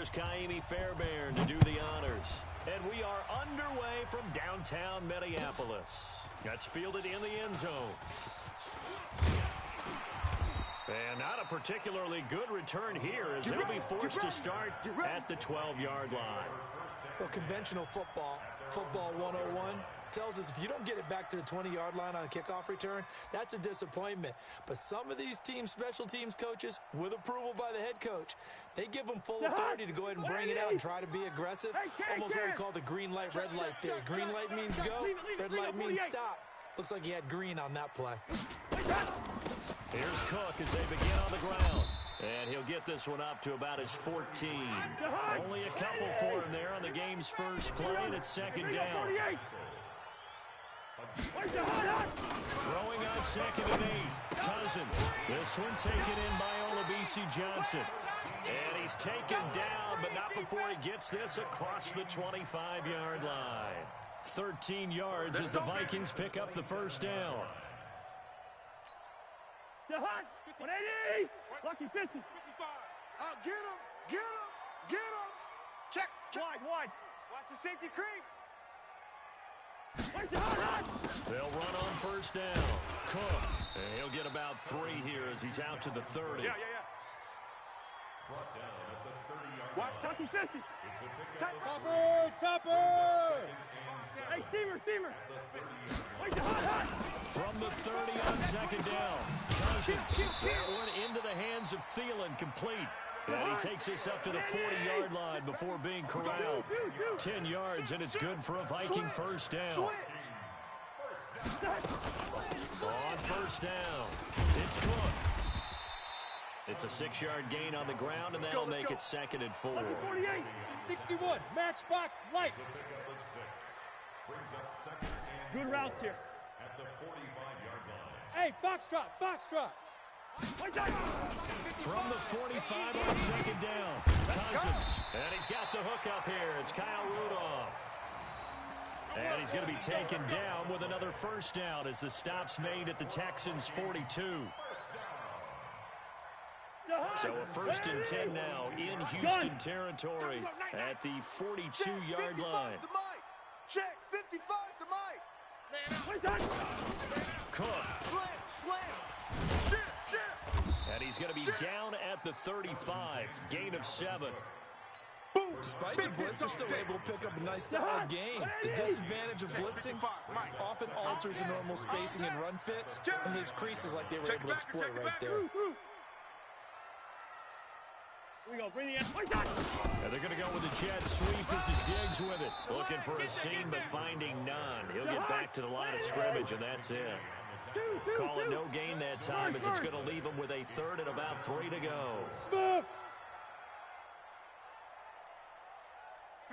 Here's Kaimi Fairbairn to do the honors. And we are underway from downtown Minneapolis. That's fielded in the end zone. And not a particularly good return here as they'll be forced to start at the 12-yard line. Well, conventional football 101, tells us if you don't get it back to the 20-yard line on a kickoff return, that's a disappointment. But some of these special teams coaches, with approval by the head coach, they give them full authority to go ahead and bring it out and try to be aggressive. Almost what we call the green light, red light there. Green light means go, red light means stop. Looks like he had green on that play. Here's Cook as they begin on the ground. And he'll get this one up to about his 14. Only a couple for him there on the game's first play, and it's second down. Throwing on 2nd and 8. Cousins. This one taken in by Olabisi Johnson. And he's taken down, but not before he gets this across the 25-yard line. 13 yards as the Vikings pick up the first down. 180! Lucky 50. Get him! Check! Wide. Watch the safety creep. They'll run on first down. Cook. And he'll get about 3 here as he's out to the 30. Yeah. Watch Lucky 50. Topper! Hey, steamer! From the 30 on second down. Cousins. That one into the hands of Thielen, complete. And he takes this up to the 40-yard line before being corralled. 10 yards, and it's good for a Viking first down. On first down, it's Cook. It's a 6-yard gain on the ground, and that'll make it 2nd and 4. 48, 61, matchbox light. Good route here. At the 45-yard line. Hey, Foxtrot. From the 45 on second down, Cousins. And he's got the hook up here. It's Kyle Rudolph. And he's going to be taken down with another first down as the stop's made at the Texans' 42. So a 1st and 10 now in Houston territory at the 42-yard line. Check 55 to Mike. Cook. Slam. Shit. And he's going to be down at the 35. Gain of 7. Despite the blitz, they're still able to pick up a nice solid gain. The disadvantage of blitzing often alters the normal spacing and run fits, and leaves creases like they were able to exploit right there. Here we go, bring the end. And they're going to go with a jet sweep as he digs with it. Looking for a seam, but finding none. He'll get back to the line of scrimmage, and that's it. Call it no gain that time as it's going to leave him with a 3rd and about 3 to go.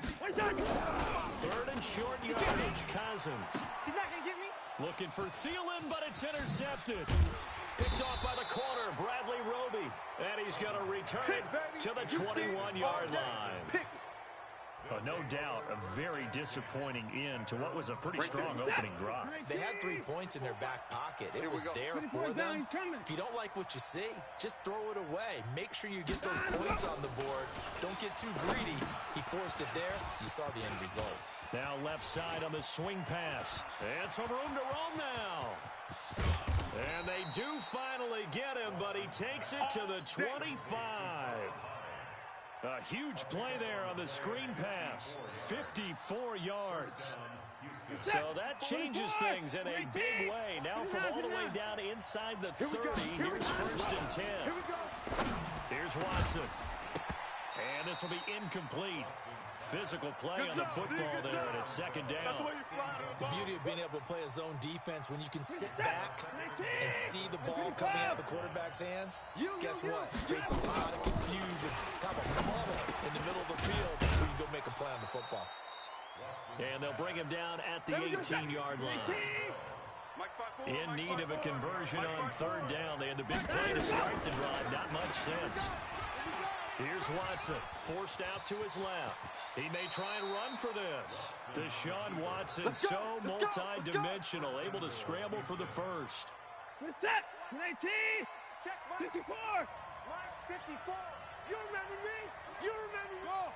3rd and short yardage, Cousins. He's not going to get me. Looking for Thielen, but it's intercepted. Picked off by the corner, Bradley Roby. And he's going to return it to the 21-yard line. No doubt a very disappointing end to what was a pretty strong opening drive. They had 3 points in their back pocket. It was there for them. If you don't like what you see, just throw it away. Make sure you get those points on the board. Don't get too greedy. He forced it there. You saw the end result. Now left side on the swing pass. And some room to roam now. And they do finally get him, but he takes it to the 25. A huge play there on the screen pass. 54 yards. So that changes things in a big way. Now from all the way down inside the 30, here's 1st and 10. Here's Watson. And this will be incomplete. Physical play on the football there, and it's 2nd down. The beauty of being able to play a zone defense when you can sit back and see the ball coming out of the quarterback's hands, guess what? Creates a lot of confusion. Have a bubble in the middle of the field where you go make a play on the football. And they'll bring him down at the 18-yard line. In need of a conversion on 3rd down. They had the big play to start the drive. Not much sense. Here's Watson, forced out to his left. He may try and run for this. Deshaun Watson, so multi-dimensional, able to scramble for the first. What's that? 19, Check 54. Mike 54. You remember me? You remember me?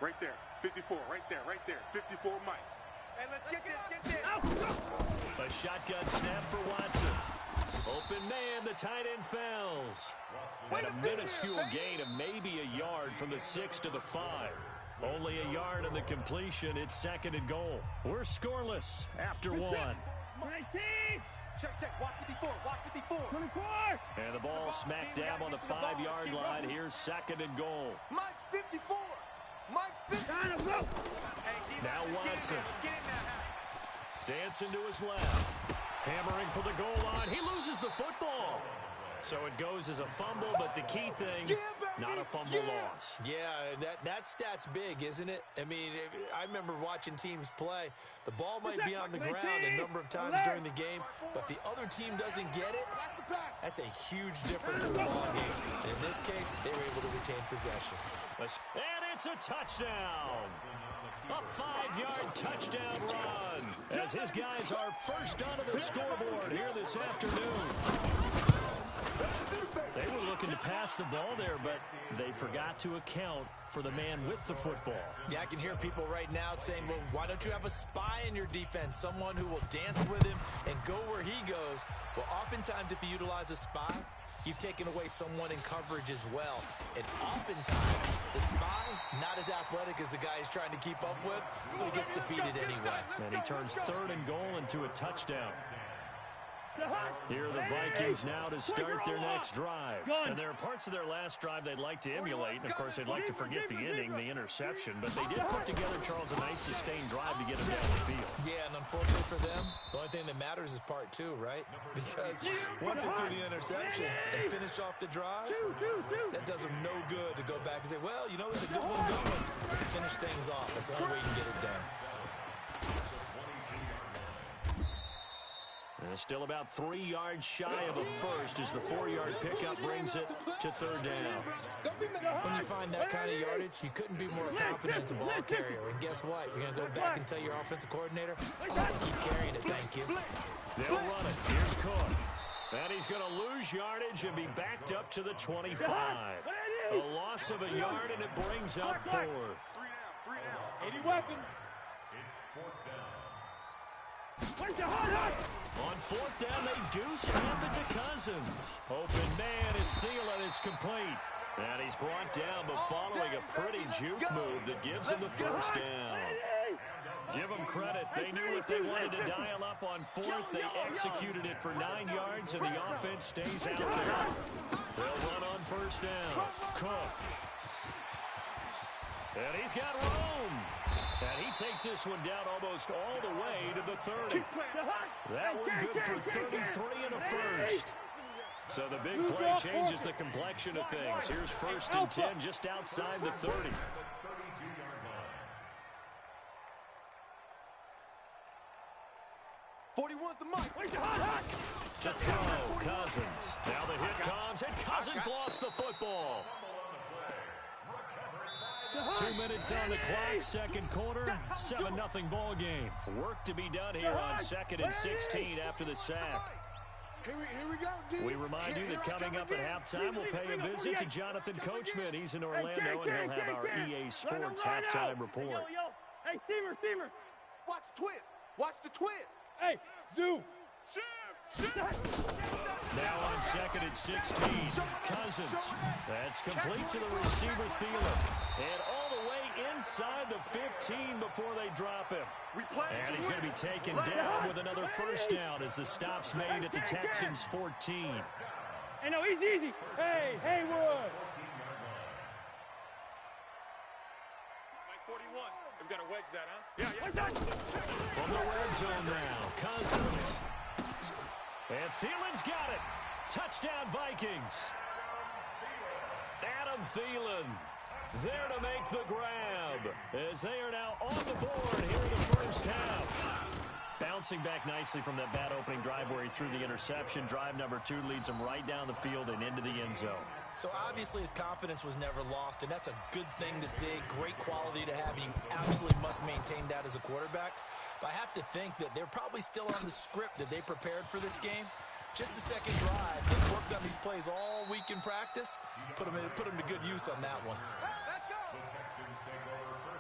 Right there. 54. Right there. 54 Mike. Hey, let's get this. A shotgun snap for Watson. Open man, the tight end fells. And a minuscule gain of maybe a yard from the 6 to the 5. Only a yard on the completion. It's 2nd and goal. We're scoreless after 1. 19. Check. Watch 54. 24. And the ball smack dab on the 5-yard line. Here's 2nd and goal. Mike's 54. Mike's 54. Now Watson. Dancing to his left. Hammering for the goal line. He loses the football. So it goes as a fumble, but the key thing, not a fumble loss. Yeah, that stat's big, isn't it? I mean, I remember watching teams play. The ball might be on the ground a number of times during the game, but if the other team doesn't get it, that's a huge difference in the ball game. And in this case, they were able to retain possession. And it's a touchdown. A 5-yard touchdown run as his guys are first onto the scoreboard here this afternoon. They were looking to pass the ball there, but they forgot to account for the man with the football. Yeah, I can hear people right now saying, well, why don't you have a spy in your defense, someone who will dance with him and go where he goes? Well, oftentimes if you utilize a spy, you've taken away someone in coverage as well. And oftentimes, the spy, not as athletic as the guy he's trying to keep up with, so he gets defeated anyway. And he turns 3rd and goal into a touchdown. Here are the Vikings now to start their next drive. And there are parts of their last drive they'd like to emulate. And, of course, they'd like to forget the inning, the interception. But they did put together, Charles, a nice sustained drive to get them down the field. Yeah, and unfortunately for them, the only thing that matters is part 2, right? Because once they threw the interception and finish off the drive, that does them no good to go back and say, well, you know, we had a good one going. But to finish things off, that's the only way you can get it done. Still about 3 yards shy of a first as the 4-yard pickup brings it to 3rd down. When you find that kind of yardage, you couldn't be more confident as a ball carrier. And guess what? You're going to go back and tell your offensive coordinator, I'm going to keep carrying it, thank you. They'll run it. Here's Cook. And he's going to lose yardage and be backed up to the 25. A loss of a yard, and it brings up 4th. 80 weapons. It's 4th down. On 4th down, they do snap it to Cousins. Open man is Thielen. It's complete. And he's brought down, but following a pretty juke move that gives him the first down. Give them credit. They knew what they wanted to dial up on 4th. They executed it for 9 yards, and the offense stays out there. They'll run on 1st down. Cook. And he's got room. And he takes this one down almost all the way to the 30. That one good for 33 and a first. So the big play changes the complexion of things. Here's 1st and 10 just outside the 30. 41's the Mike. To throw, Cousins. Now the hit comes, and Cousins lost the football. 2 minutes on the clock, 2nd quarter, 7-0 ball game. Work to be done here on 2nd and 16 after the sack. Here we go, D. We remind you that coming up at halftime, we'll pay a visit to Jonathan Coachman. He's in Orlando, and he'll have our EA Sports halftime report. Hey, Steamer. Watch the twist. Watch the twist. Hey, zoom. Now on 2nd and 16, Cousins. That's complete to the receiver, Thielen. And all the way inside the 15 before they drop him. And he's going to be taken down with another first down as the stop's made at the Texans' 14. Hey, no, easy. Hey, Haywood. Mike 41. We've got to wedge that, huh? From the red zone now, Cousins. And Thielen's got it. Touchdown, Vikings. Adam Thielen there to make the grab as they are now on the board here in the first half. Bouncing back nicely from that bad opening drive where he threw the interception. Drive number 2 leads him right down the field and into the end zone. So obviously his confidence was never lost, and that's a good thing to see. Great quality to have, and you absolutely must maintain that as a quarterback. But I have to think that they're probably still on the script that they prepared for this game. Just the second drive, they worked on these plays all week in practice. Put them to good use on that one. Let's go. The Texans take over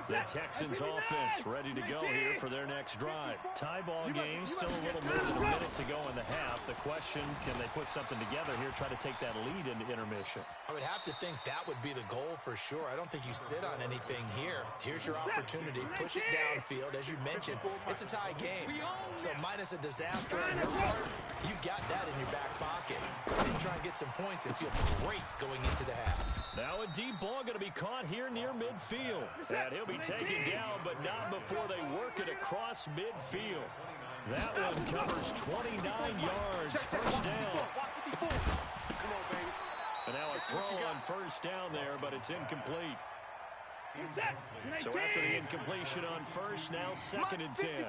The Texans offense ready to go here for their next drive. Tie ball game, still a little more than a minute to go in the half. The question, can they put something together here, try to take that lead into intermission? I would have to think that would be the goal for sure. I don't think you sit on anything here. Here's your opportunity. Push it downfield. As you mentioned, it's a tie game. So minus a disaster on your part, you've got that in your back pocket. And try and get some points and feel great going into the half. Now a deep ball going to be caught here near midfield. And he'll be taken down, but not before they work it across midfield. That one covers 29 yards, first down. And now a throw on first down there, but it's incomplete. So after the incompletion on first, now 2nd and 10.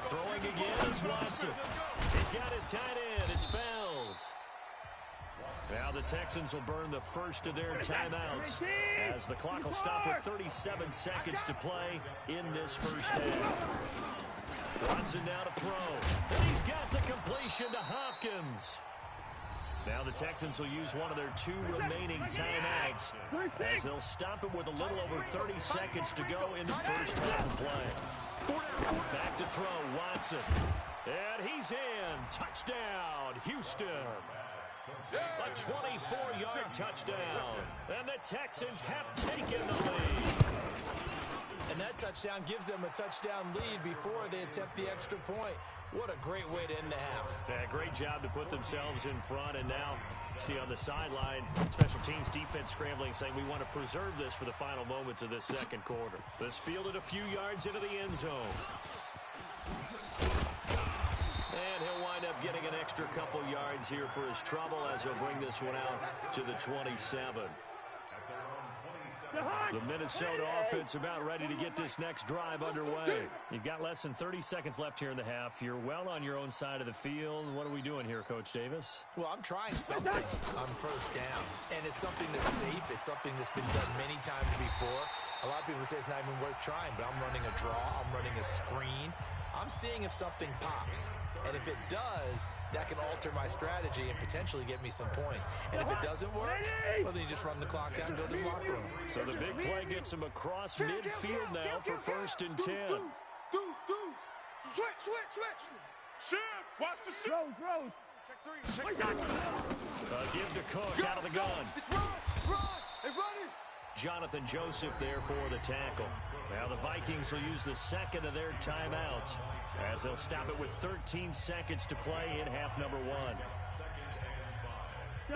Throwing again is Watson. He's got his tight end. It's Fells. Now the Texans will burn the first of their timeouts as the clock will stop with 37 seconds to play in this first half. Watson now to throw. And he's got the completion to Hopkins. Now the Texans will use one of their 2 remaining timeouts as they'll stop it with a little over 30 seconds to go in the first half of play. Back to throw, Watson. And he's in. Touchdown, Houston. A 24-yard touchdown. And the Texans have taken the lead. And that touchdown gives them a touchdown lead before they attempt the extra point. What a great way to end the half. Yeah, great job to put themselves in front. And now, see on the sideline, special teams defense scrambling, saying we want to preserve this for the final moments of this second quarter. This fielded a few yards into the end zone. And he'll wind up getting an extra couple yards here for his trouble as he'll bring this one out to the 27. The Minnesota offense about ready to get this next drive underway. You've got less than 30 seconds left here in the half. You're well on your own side of the field. What are we doing here, Coach Davis? Well, I'm trying something on first down. And it's something that's safe. It's something that's been done many times before. A lot of people say it's not even worth trying, but I'm running a draw. I'm running a screen. I'm seeing if something pops. And if it does, that can alter my strategy and potentially get me some points. And if it doesn't work, well, then you just run the clock down and go to the locker room. So the big play gets him across midfield now for 1st and 10. Switch. Shift. Watch the shift. Throw. Check 3. Give to Cook out of the gun. It's run. Hey, run it. Jonathan Joseph there for the tackle. Now the Vikings will use the 2nd of their timeouts as they'll stop it with 13 seconds to play in half number 1.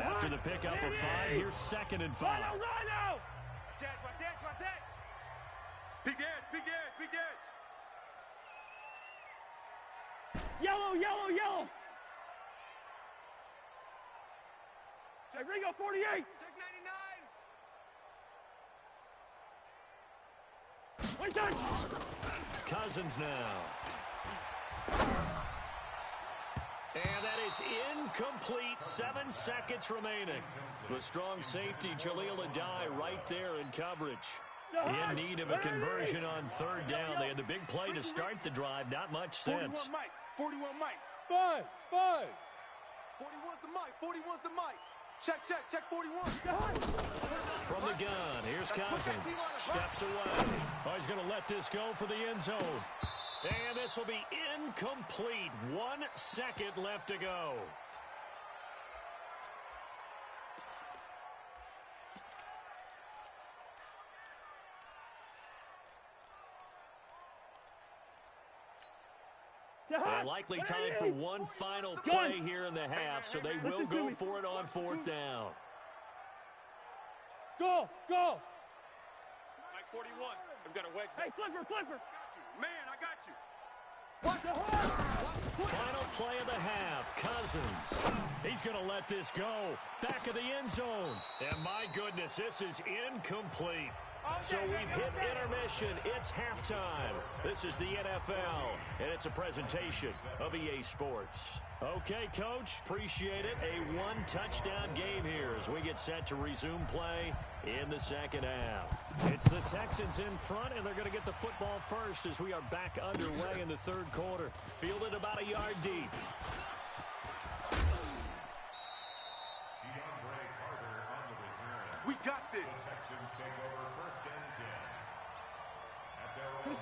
After the pickup of 5, here's 2nd and 5. Rhino! Watch that. Big edge. Yellow! Hey, Ringo, 48! Check 99. Wait, time! Cousins now. And that is incomplete. 7 seconds remaining. The strong safety, Jaleel Adai, right there in coverage. In need of a conversion on 3rd down. They had the big play to start the drive. Not much sense. 41 Mike. Buzz! 41's the Mike. Check 41. From the gun, here's Cousins. Steps away. Oh, he's going to let this go for the end zone. And this will be incomplete. 1 second left to go. And likely time for one final play here in the half, so they will go for it on 4th down. Go! Mike 41. I've got a wedge there. Hey, flipper! Man, I got you. Final play of the half, Cousins. He's going to let this go. Back of the end zone. And my goodness, this is incomplete. So we've hit intermission. It's halftime. This is the NFL, and it's a presentation of EA Sports. Okay, Coach, appreciate it. A 1-touchdown game here as we get set to resume play in the second half. It's the Texans in front, and they're going to get the football first as we are back underway in the 3rd quarter. Fielded about a yard deep. We got this. Texans take over first and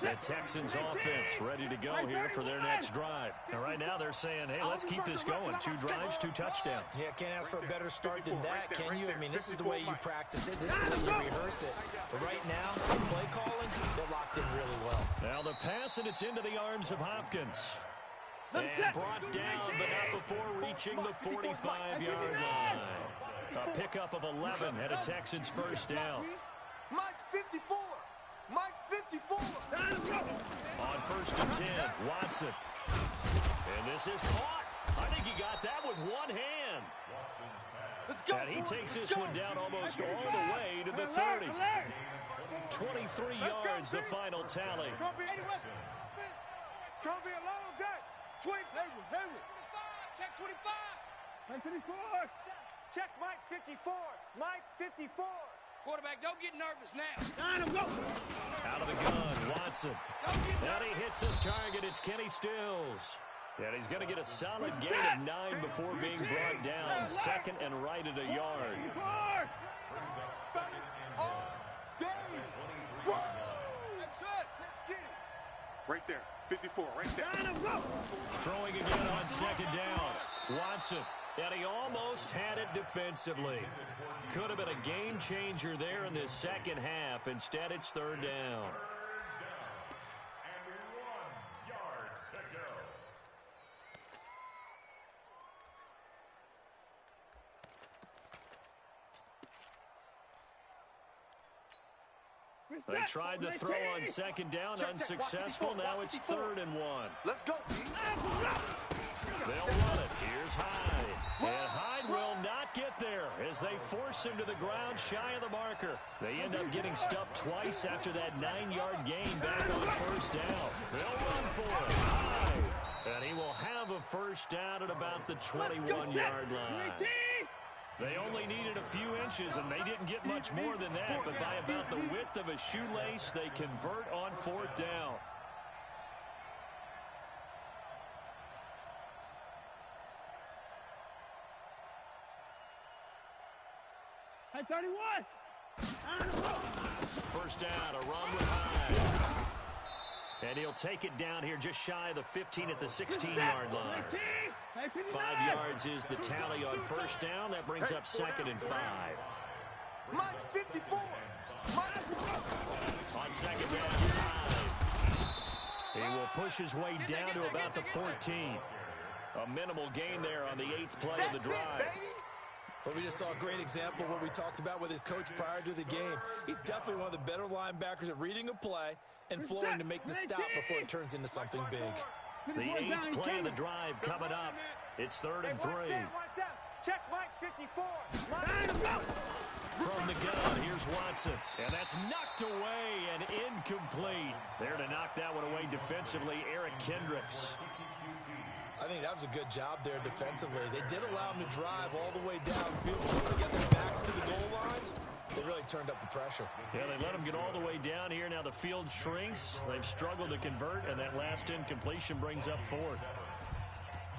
10. The Texans offense ready to go here for their next drive. And right now they're saying, hey, let's keep this going. 2 drives, 2 touchdowns. Yeah, can't ask for a better start than that, can you? I mean, this is the way you practice it. This is the way you rehearse it. But right now, the play calling, they're locked in really well. Now the pass, and it's into the arms of Hopkins. And brought down, but not before reaching the 45-yard line. A pickup of 11 at a Texans first down. Mike's 54. Mike's 54. On first and 10, Watson. And this is caught. I think he got that with one hand. Let's go. And he takes this one down almost all the way to the 30. 23 yards, the final tally. It's going to be It's going to be a long day. 20. Check 25. Mike 54. Check Mike 54. Mike 54. Quarterback, don't get nervous now. Out of the gun, Watson. And he hits his target. It's Kenny Stills. And he's going to get a solid gain of 9 before being brought down. Second and right at a yard. Right there, 54, right there. Throwing again on second down. Watson. And he almost had it defensively. Could have been a game changer there in this second half. Instead, it's third down. And 1 yard to go. They tried to throw on second down, unsuccessful. Now it's 3rd and 1. Let's go. They'll run it. Here's Hyde. And Hyde will not get there as they force him to the ground shy of the marker. They end up getting stuffed twice after that 9-yard gain back on first down. They'll run for it. Hyde. And he will have a first down at about the 21-yard line. They only needed a few inches, and they didn't get much more than that. But by about the width of a shoelace, they convert on 4th down. Hey, 31. First down, a run with Hyde. And he'll take it down here just shy of the 15 at the 16-yard line. 5 yards is the tally on first down. That brings up 2nd and 5. Mike's 54. On second down, Hyde. He will push his way down to about the 14. A minimal gain there on the 8th play of the drive. But we just saw a great example of what we talked about with his coach prior to the game. He's definitely one of the better linebackers at reading a play and flowing to make the stop before it turns into something big. The 8th play of the drive coming up. It's 3rd and 3. Check Mike 54. From the gun, here's Watson. And that's knocked away and incomplete. There to knock that one away defensively, Eric Kendricks. I think that was a good job there defensively. They did allow him to drive all the way downfield. Once they get their backs to the goal line, they really turned up the pressure. Yeah, they let him get all the way down here. Now the field shrinks. They've struggled to convert, and that last incompletion brings up 4th.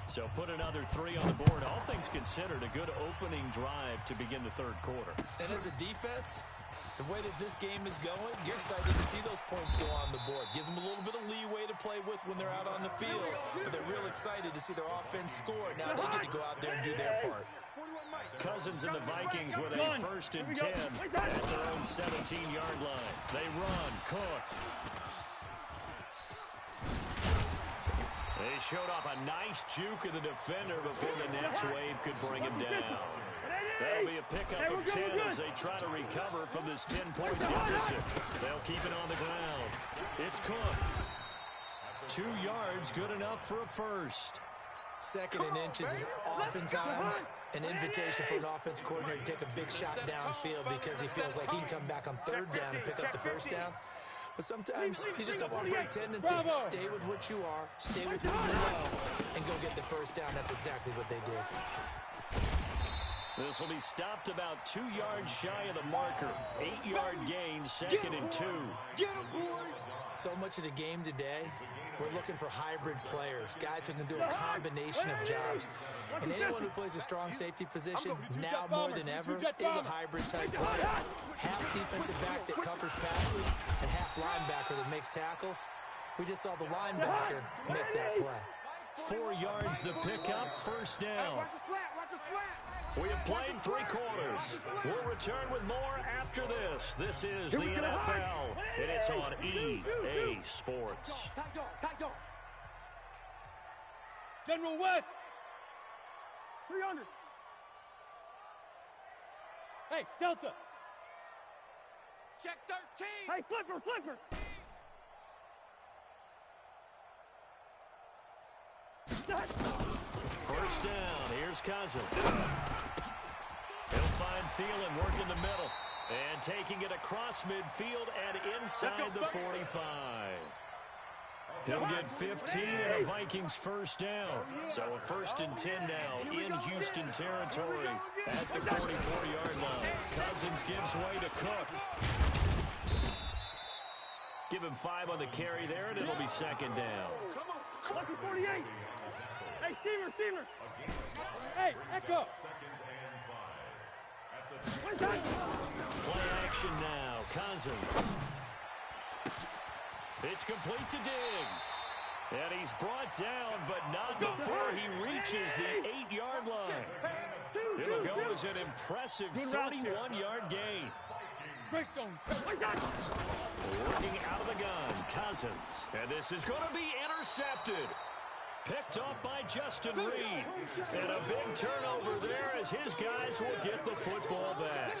So put another 3 on the board. All things considered, a good opening drive to begin the 3rd quarter. And as a defense, the way that this game is going, you're excited to see those points go on the board. Gives them a little bit of leeway to play with when they're out on the field. But they're real excited to see their offense score. Now they get to go out there and do their part. Cousins and the Vikings with a 1st and 10 at their own 17-yard line. They run. Cook. They showed off a nice juke of the defender before the next wave could bring him down. That'll be a pickup of 10 as they try to recover from this 10-point deficit. They'll keep it on the ground. It's Cook. 2 yards, good enough for a first. 2nd and inches is oftentimes an invitation for an offense coordinator to take a big shot downfield because he feels like he can come back on 3rd down and pick up the first down. But sometimes you just don't want to break tendency. Stay with what you are, stay with what you know, and go get the first down. That's exactly what they did. This will be stopped about 2 yards shy of the marker. 8-yard gain, 2nd and 2. So much of the game today we're looking for hybrid players, guys who can do a combination of jobs. And anyone who plays a strong safety position, now more than ever, is a hybrid-type player. Half defensive back that covers passes and half linebacker that makes tackles. We just saw the linebacker make that play. 4 yards the pickup, first down. Watch the slant, watch the slant. We have played 3 quarters. We'll return with more after this. This is the NFL, and it's on EA Sports. Tight dog. General West. 300. Hey, Delta. Check 13. Hey, flipper. First down, here's Cousins. He'll find Thielen working the middle. And taking it across midfield and inside the 45. He'll get 15 and a Vikings first down. So a 1st and 10 now in Houston territory at the 44-yard line. Cousins gives way to Cook. Give him 5 on the carry there, and it'll be 2nd down. Lucky 48. Hey, Steamer. Hey, Echo. Play action now. Cousins. It's complete to Diggs. And he's brought down, but not before he reaches the 8-yard line. It'll go as an impressive 31-yard gain. Greystone. Working out of the gun, Cousins. And this is going to be intercepted. Picked up by Justin Reed. And a big turnover there as his guys will get the football back.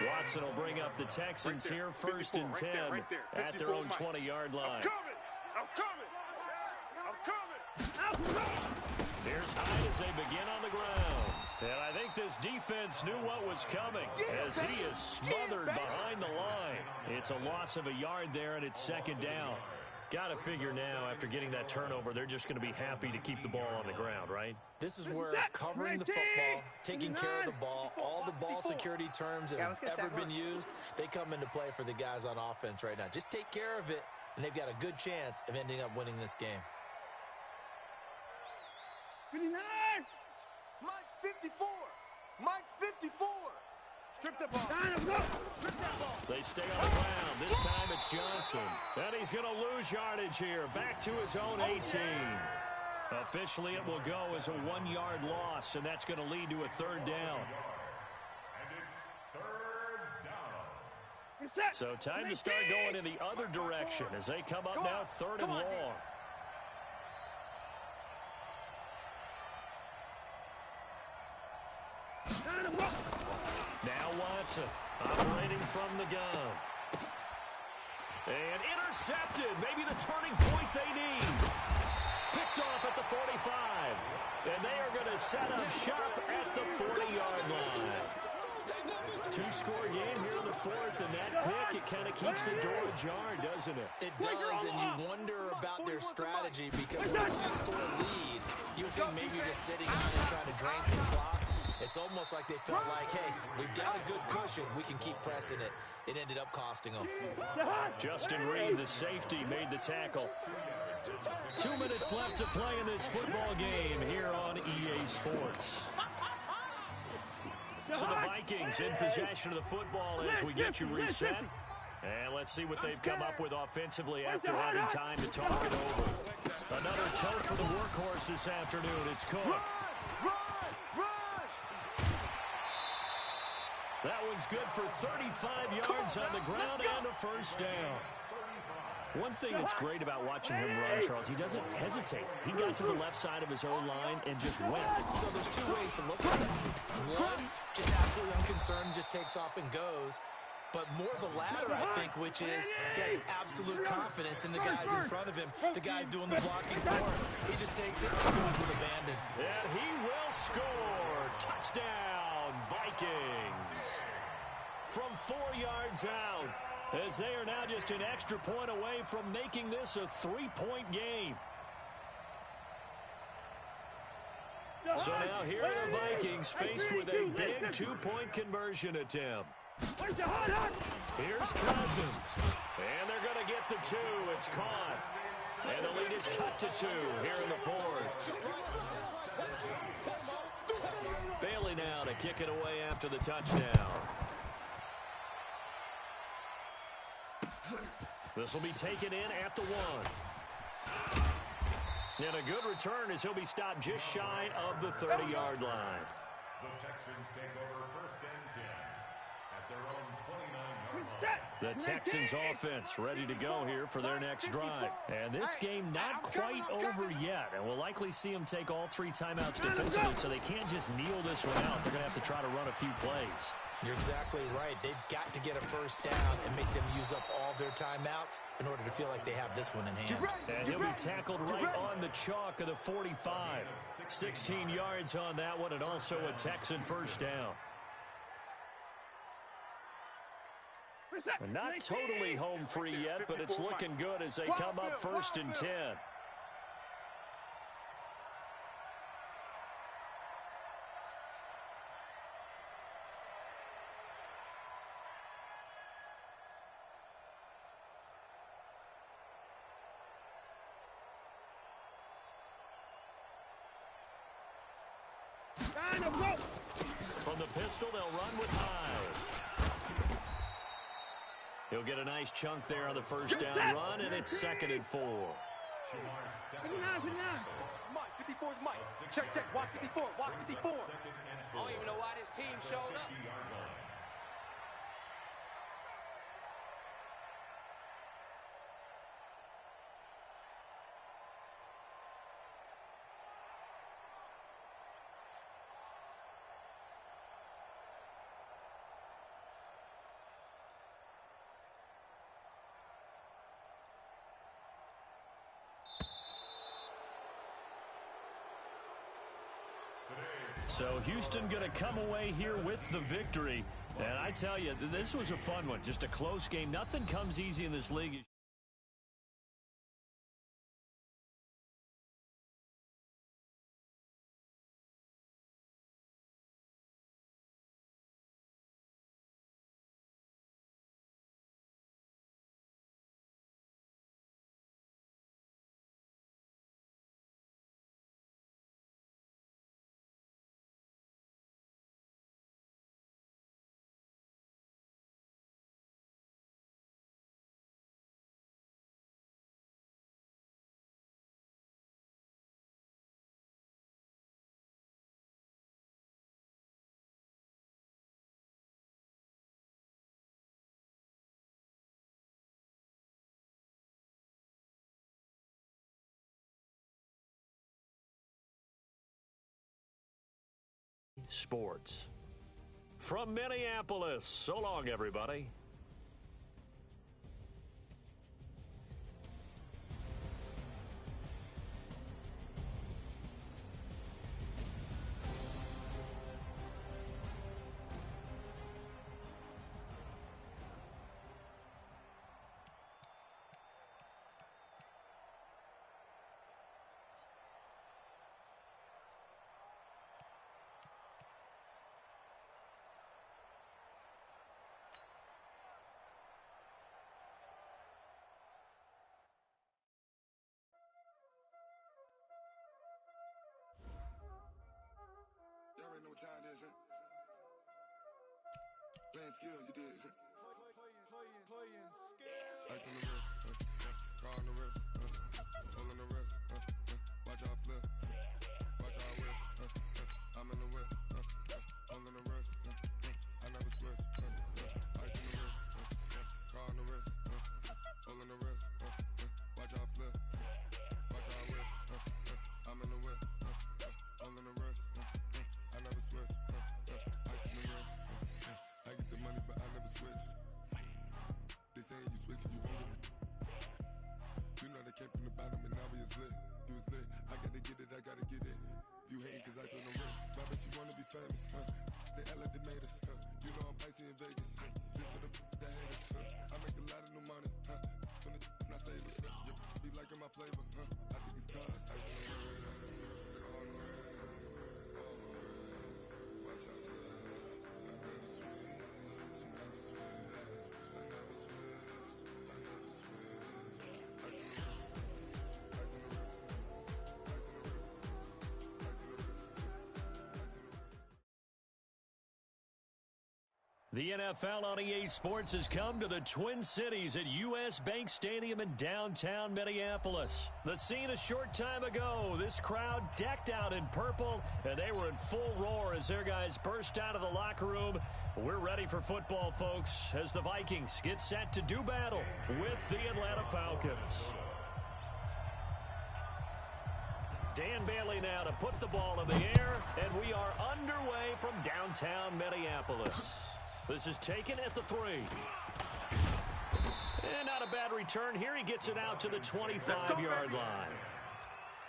Watson will bring up the Texans here, 1st and 10 at their own 20-yard line. I'm coming. Here's Hyde as they begin on the ground. And I think this defense knew what was coming as he is smothered behind the line. It's a loss of a yard there, and it's 2nd down. Got to figure now, after getting that turnover, they're just going to be happy to keep the ball on the ground, right? This is where covering the football, taking care of the ball, all the ball security terms that have ever been used, they come into play for the guys on offense right now. Just take care of it, and they've got a good chance of ending up winning this game. 59. Mike 54. Mike 54. Strip the ball. Strip that ball. They stay on the ground. This time it's Johnson. And he's going to lose yardage here. Back to his own 18. Officially, it will go as a 1-yard loss, and that's going to lead to a 3rd down. And it's 3rd down. So time to start going in the other direction as they come up now 3rd and long. Now Watson operating from the gun. And intercepted. Maybe the turning point they need. Picked off at the 45. And they are going to set up shop at the 40-yard line. 2-score game here in the 4th, and that pick, it kind of keeps the door ajar, doesn't it? It does, and you wonder about their strategy because with a 2-score lead, you think maybe you're just sitting on it trying to drain some clock. It's almost like they felt like, hey, we've got a good cushion. We can keep pressing it. It ended up costing them. Justin Reed, the safety, made the tackle. 2 minutes left to play in this football game here on EA Sports. So the Vikings in possession of the football as we get you reset. And let's see what they've come up with offensively after having time to talk it over. Another toe for the workhorse this afternoon. It's Cook. That one's good for 35 yards on the ground and a 1st down. One thing that's great about watching him run, Charles, he doesn't hesitate. He got to the left side of his own line and just went. So there's 2 ways to look at it. One, just absolutely unconcerned, just takes off and goes. But more the latter, I think, which is he has absolute confidence in the guys in front of him, the guys doing the blocking for him. He just takes it and goes with abandon. And he will score. Touchdown, Vikings. From 4 yards out, as they are now just an extra point away from making this a 3-point game. So now here are the Vikings faced with a big 2-point conversion attempt. Here's Cousins. And they're going to get the 2. It's caught. And the lead is cut to 2 here in the fourth. Bailey now to kick it away after the touchdown. This will be taken in at the 1. And a good return as he'll be stopped just shy of the 30-yard line. The Texans take over 1st and 10 at their own 29-yard line. The Texans offense ready to go here for their next drive. And this game not quite over yet. And we'll likely see them take all 3 timeouts defensively, so they can't just kneel this one out. They're going to have to try to run a few plays. You're exactly right. They've got to get a first down and make them use up all their timeouts in order to feel like they have this one in hand. And he'll be tackled right on the chalk of the 45. 16 yards on that one, and also a Texan first down. And not totally home free yet, but it's looking good as they come up 1st and 10. From the pistol, they'll run with Hyde. He'll get a nice chunk there on the first down run, and it's 2nd and 4. 59, 59. Mike, 54 is Mike. Check, check. Watch 54. Watch 54. I don't even know why this team showed up. So Houston going to come away here with the victory. And I tell you, this was a fun one. Just a close game. Nothing comes easy in this league. Sports. From Minneapolis, so long, everybody. Playing skills, you did. Playing skills. Ice on the wrist, car on the wrist, hole in the wrist, watch out flip, watch out whip, I'm in the whip, hole in the wrist, I never switch, ice on the wrist, car on the wrist, hole in the wrist, watch out flip, watch out whip, I'm in the whip, hole in the wrist, I never switch, ice on the wrist, I get the money but I never switch. They saying you switch, you won't get it. You know they came from the bottom and now we is lit. You was lit, I gotta get it, I gotta get it. You hating cause ice on the wrist. Why bet you wanna be famous, They act like they made us, You know I'm icy in Vegas, This for the that hate us, I make a lot of new money, When the not save us, Be liking my flavor, I think it's cause ice on the wrist, on the wrist, watch out for that. I never switch, I never switch. I never switch, I never switch. Ice on the wrist, The NFL on EA Sports has come to the Twin Cities at U.S. Bank Stadium in downtown Minneapolis. The scene a short time ago, this crowd decked out in purple, and they were in full roar as their guys burst out of the locker room. We're ready for football, folks, as the Vikings get set to do battle with the Atlanta Falcons. Dan Bailey now to put the ball in the air, and we are underway from downtown Minneapolis. This is taken at the 3. And not a bad return here. He gets it out to the 25-yard line.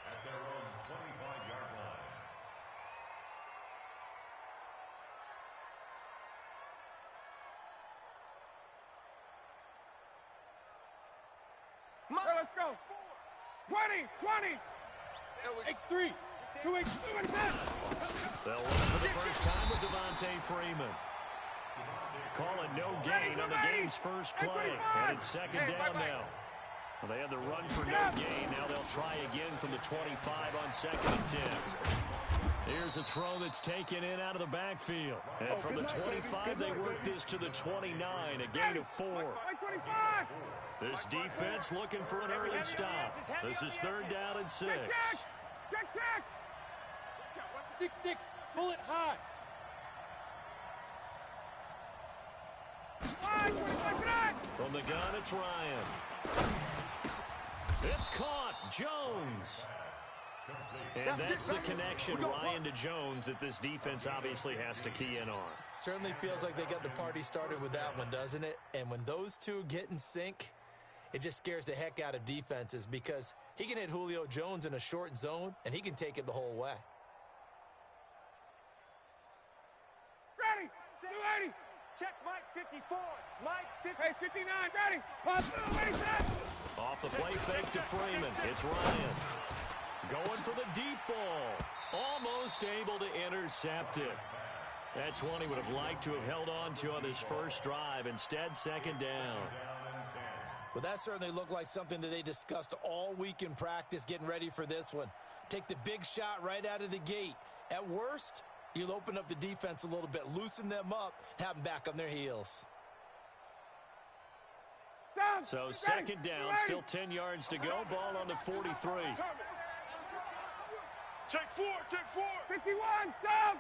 At their own 25-yard line. Let's go. 20. X3. 2X. They'll look for the first time with Devontae Freeman. Call it no gain on the game's first play. And it's second down now. Well, they had the run for no gain. Now they'll try again from the 25 on second and 10. Here's a throw that's taken in out of the backfield. And from the 25, they work this to the 29, a gain of 4. This defense looking for an early stop. This is third down and 6. Check. 6-6. Pull it high. From the gun, it's Ryan. It's caught. Jones. And that's the connection, Ryan to Jones, that this defense obviously has to key in on. Certainly feels like they got the party started with that one, doesn't it? And when those two get in sync, it just scares the heck out of defenses because he can hit Julio Jones in a short zone, and he can take it the whole way. Ready. 280. Check Mike 54. Mike 50. Hey, 59. Ready. Pop. Off the play fake to Freeman. It's Ryan. Going for the deep ball. Almost able to intercept it. That's one he would have liked to have held on to on his first drive. Instead, second down. Well, that certainly looked like something that they discussed all week in practice getting ready for this one. Take the big shot right out of the gate. At worst, you'll open up the defense a little bit, loosen them up, have them back on their heels. So second down, still 10 yards to go. Ball on the 43. Check 4. 51. Sub.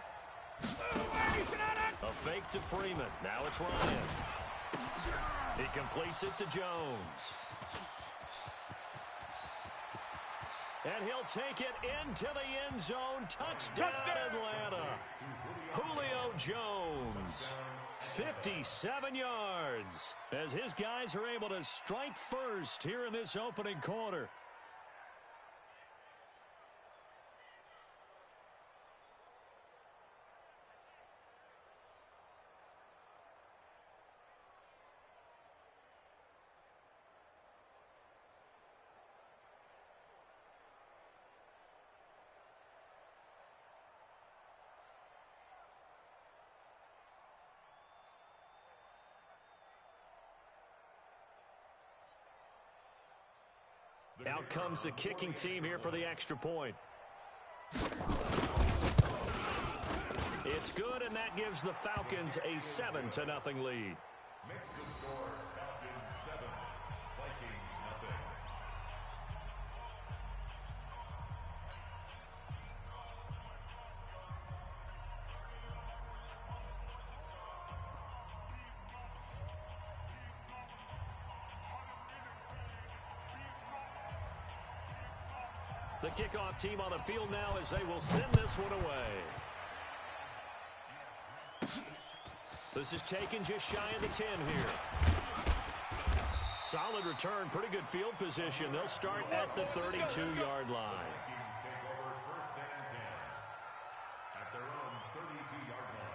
A fake to Freeman. Now it's Ryan. He completes it to Jones. And he'll take it into the end zone. Touchdown, Atlanta. Julio Jones. 57 yards as his guys are able to strike first here in this opening quarter. Out comes the kicking team here for the extra point. It's good, and that gives the Falcons a 7-0 lead. Makes the score Falcons 7, Vikings nothing. The kickoff team on the field now as they will send this one away. This is taken just shy of the 10 here. Solid return, pretty good field position. They'll start at the 32-yard line. Vikings take over first and 10 at their own 32-yard line.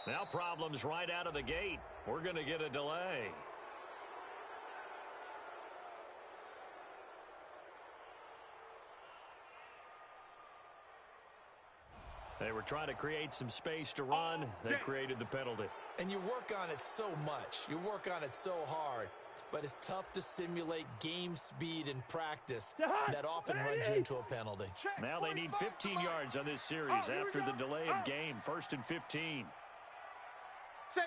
Now problems right out of the gate. We're going to get a delay. They were trying to create some space to run. They created the penalty. And you work on it so much. You work on it so hard. But it's tough to simulate game speed in practice. That often runs you into a penalty. Now they need 15 yards on this series after the delay of game. 1st and 15. Safe.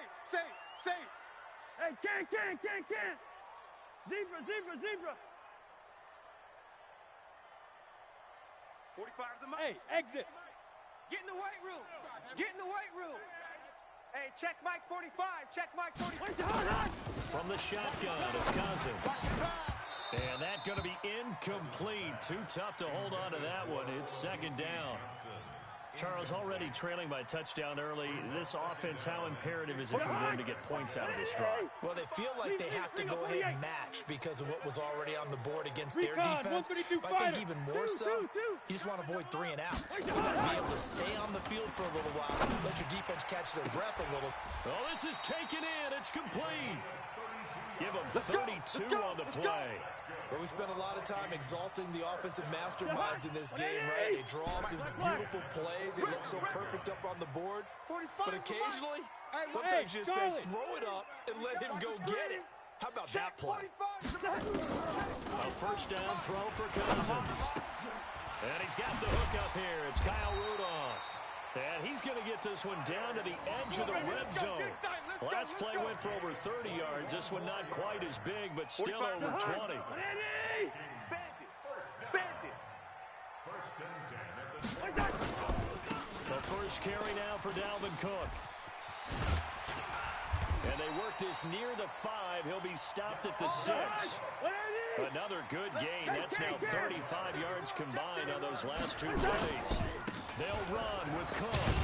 Hey, can't. Zebra. 45 is the mark. Hey, exit. Get in the weight room. Hey, check Mike 45. Check Mike 45. From the shotgun, it's Cousins. And that's going to be incomplete. Too tough to hold on to that one. It's 2nd down. Charles, already trailing by touchdown early. This offense, how imperative is it for them to get points out of this drive? Well, they feel like they have to go ahead and match because of what was already on the board against their defense. But I think even more so, you just want to avoid 3 and outs. You want to be able to stay on the field for a little while, let your defense catch their breath a little. Oh, this is taken in. It's complete. Give them 32 on the play. Well, we spent a lot of time exalting the offensive masterminds in this game, right? They draw up these beautiful plays. They look so perfect up on the board. But occasionally, sometimes you just say, throw it up and let him go get it. How about that play? A 1st down throw for Cousins. And he's got the hook up here. It's Kyle Rudolph. And he's going to get this one down to the edge of the red zone. Last play went for over 30 yards. This one not quite as big, but still over 20. Bandit. 1st and 10 at the The first carry now for Dalvin Cook. And they work this near the 5. He'll be stopped at the 6. Another good gain. That's now 35 yards combined on those last 2 plays. They'll run with Cook.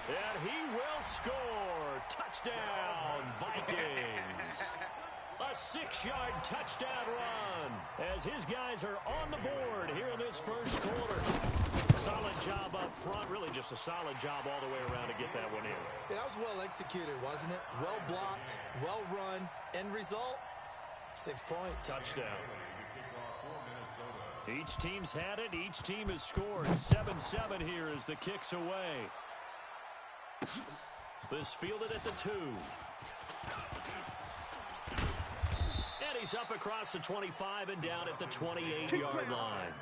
And he will score. Touchdown, Vikings. A 6-yard touchdown run as his guys are on the board here in this 1st quarter. Solid job up front. Really just a solid job all the way around to get that one in. Yeah, that was well executed, wasn't it? Well blocked, well run. End result, 6 points. Touchdown. Each team's had it. Each team has scored. 7-7 here as the kick's away. This fielded at the 2. And he's up across the 25 and down at the 28-yard line.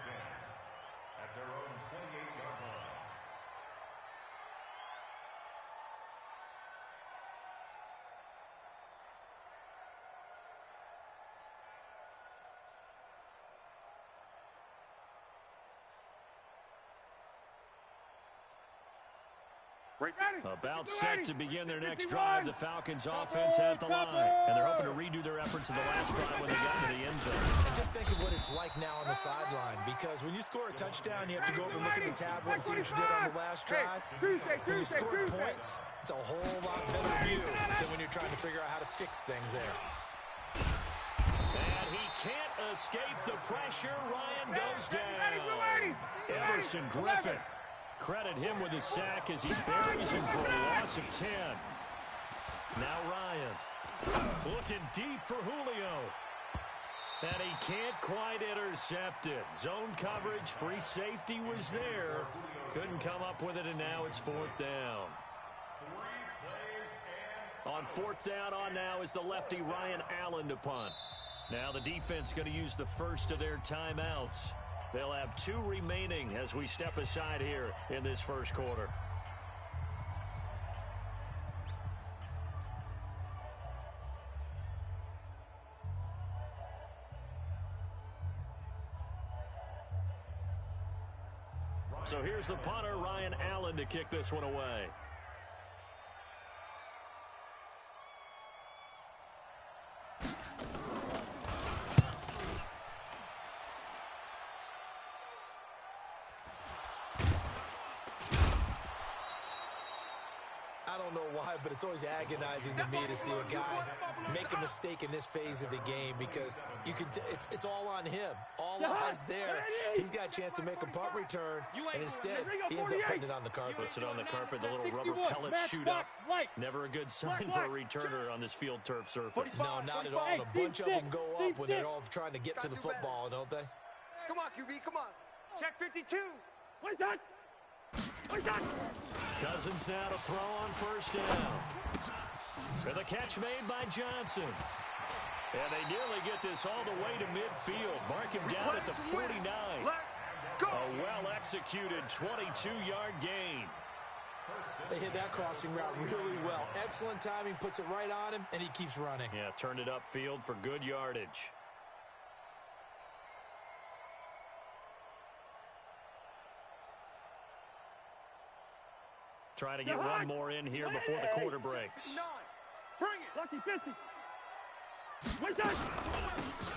at their own 28-yard line. About set to begin their next drive. The Falcons offense at the line. And they're hoping to redo their efforts in the last drive when they got to the end zone. And just think of what it's like now on the sideline, because when you score a touchdown, you have to go over and look at the tablet and see what you did on the last drive. When you score points, it's a whole lot better view than when you're trying to figure out how to fix things there. And he can't escape the pressure. Ryan goes down. Emerson Griffin. Credit him with a sack as he buries him for a loss of 10. Now Ryan looking deep for Julio. And he can't quite intercept it. Zone coverage, free safety was there. Couldn't come up with it, and now it's 4th down. On 4th down on now is the lefty Ryan Allen to punt. Now the defense going to use the first of their timeouts. They'll have 2 remaining as we step aside here in this first quarter. So here's the punter, Ryan Allen, to kick this one away. don't know why, but it's always agonizing to me to see a guy make a mistake in this phase of the game because you can. It's all on him. All eyes there. He's got a chance to make a punt return, and instead he ends up putting it on the carpet. Puts it on the carpet. The little rubber pellet shoot up. Never a good sign for a returner on this field turf surface. No, not at all. A bunch of them go up when they're all trying to get to the football, don't they? Come on, QB, come on. Check 52. What is that? What is that? Cousins now to throw on first down. For the catch made by Johnson. And they nearly get this all the way to midfield. Mark him down at the 49. A well-executed 22-yard gain. They hit that crossing route really well. Excellent timing, puts it right on him, and he keeps running. Yeah, turned it upfield for good yardage. Trying to get one more in here before the quarter breaks. Bring it. Lucky 50. What's that?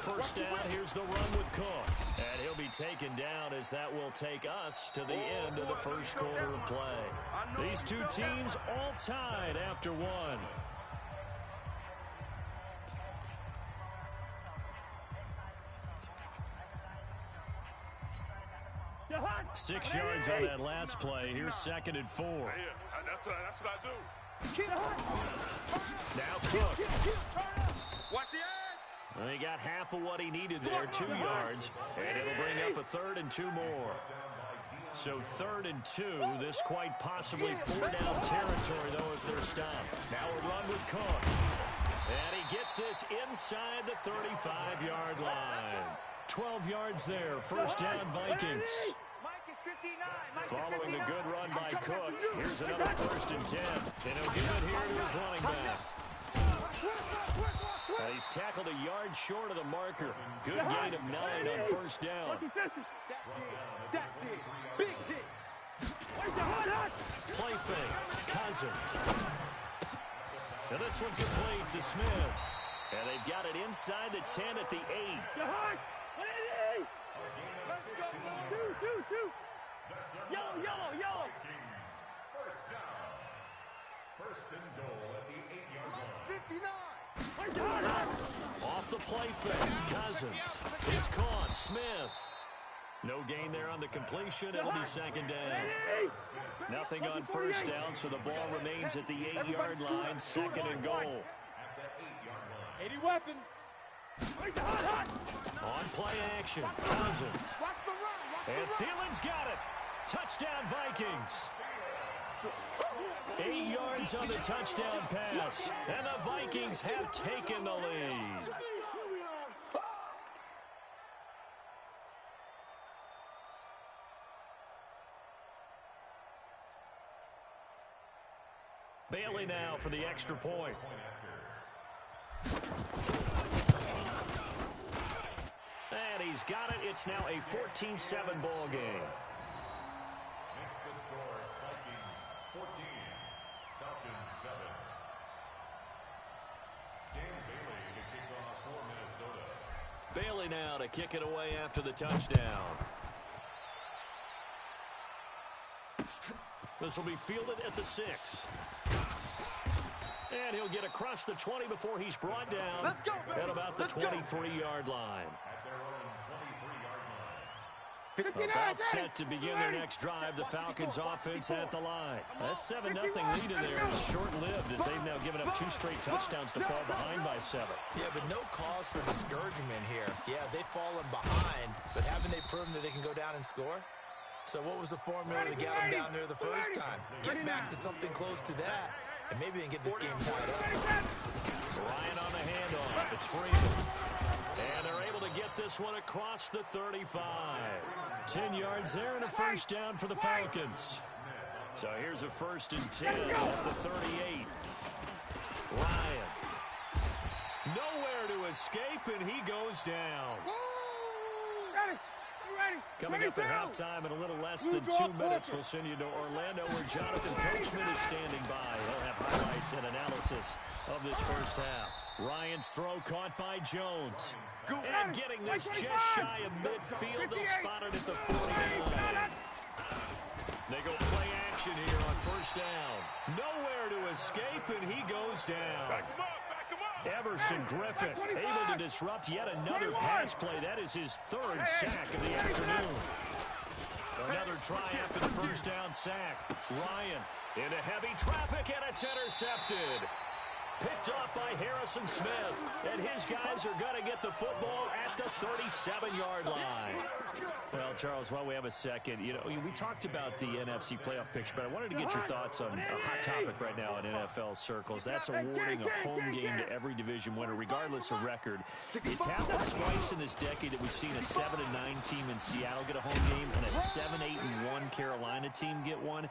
First down, here's the run with Cook. And he'll be taken down as that will take us to the end of the first quarter of play. These two teams all tied after one. You're hot. 6 yards on that last play. Here's 2nd and 4. Yeah, that's what I do. Now Cook. Watch the edge. Well, he got half of what he needed there, 2 yards, and it'll bring up a 3rd and 2 more. So 3rd and 2, this quite possibly 4-down territory, though, if they're stopped. Now a run with Cook. And he gets this inside the 35-yard line. 12 yards there, first down Vikings. Following the good run by Cook, here's another 1st and 10. And he'll give it here to his running back. He's tackled a yard short of the marker. Good gain of 9 on first down. That's it. Big hit. Play fake. Cousins. And this one complete to Smith. And they've got it inside the 10 at the 8. Shoot. Yellow. First down. First and goal at the 8-yard line. 59. Off the play fake. Cousins. It's caught. Smith. No gain there on the completion. It'll be 2nd down. Nothing on first down, so the ball remains at the 8-yard line. 2nd and goal. At the 8-yard line. 80 weapon. On play action. Cousins. And Thielen's got it. Touchdown Vikings. 8 yards on the touchdown pass. And the Vikings have taken the lead. Bailey now for the extra point. And he's got it. It's now a 14-7 ball game. Makes the score Vikings 14, Falcons 7. Dan Bailey to kick off for Minnesota. Bailey now to kick it away after the touchdown. This will be fielded at the 6. And he'll get across the 20 before he's brought down at about the 23-yard line. At their own 23-yard line. About set to begin their next drive, the Falcons offense at the line. That 7-0 lead in there is short-lived as they've now given up 2 straight touchdowns to fall behind by 7. Yeah, but no cause for discouragement here. Yeah, they've fallen behind, but haven't they proven that they can go down and score? So what was the formula to get them down there the first time? Get back to something close to that, and maybe they can get this game tied up. Ryan on the handoff. It's Freeman. And they're able to get this one across the 35. 10 yards there and a first down for the Falcons. So here's a 1st and 10 at the 38. Ryan. Nowhere to escape, and he goes down. Coming up at halftime in a little less than 2 minutes, we'll send you to Orlando where Jonathan Coachman is standing by. He'll have highlights and analysis of this first half. Ryan's throw caught by Jones. And getting this just shy of midfield, they'll spot it at the 49. They go play action here on first down. Nowhere to escape. escape, and he goes down. Back him up, back him up. Everson Griffith able to disrupt yet another pass play. That is his third sack of the afternoon. Another try after the first down sack. Ryan into heavy traffic, and it's intercepted. Picked off by Harrison Smith, and his guys are going to get the football at the 37-yard line. Well, Charles, while we have a second, you know, we talked about the NFC playoff picture, but I wanted to get your thoughts on a hot topic right now in NFL circles. That's awarding a home game to every division winner, regardless of record. It's happened twice in this decade that we've seen a 7-9 team in Seattle get a home game and a 7-8-1 Carolina team get one.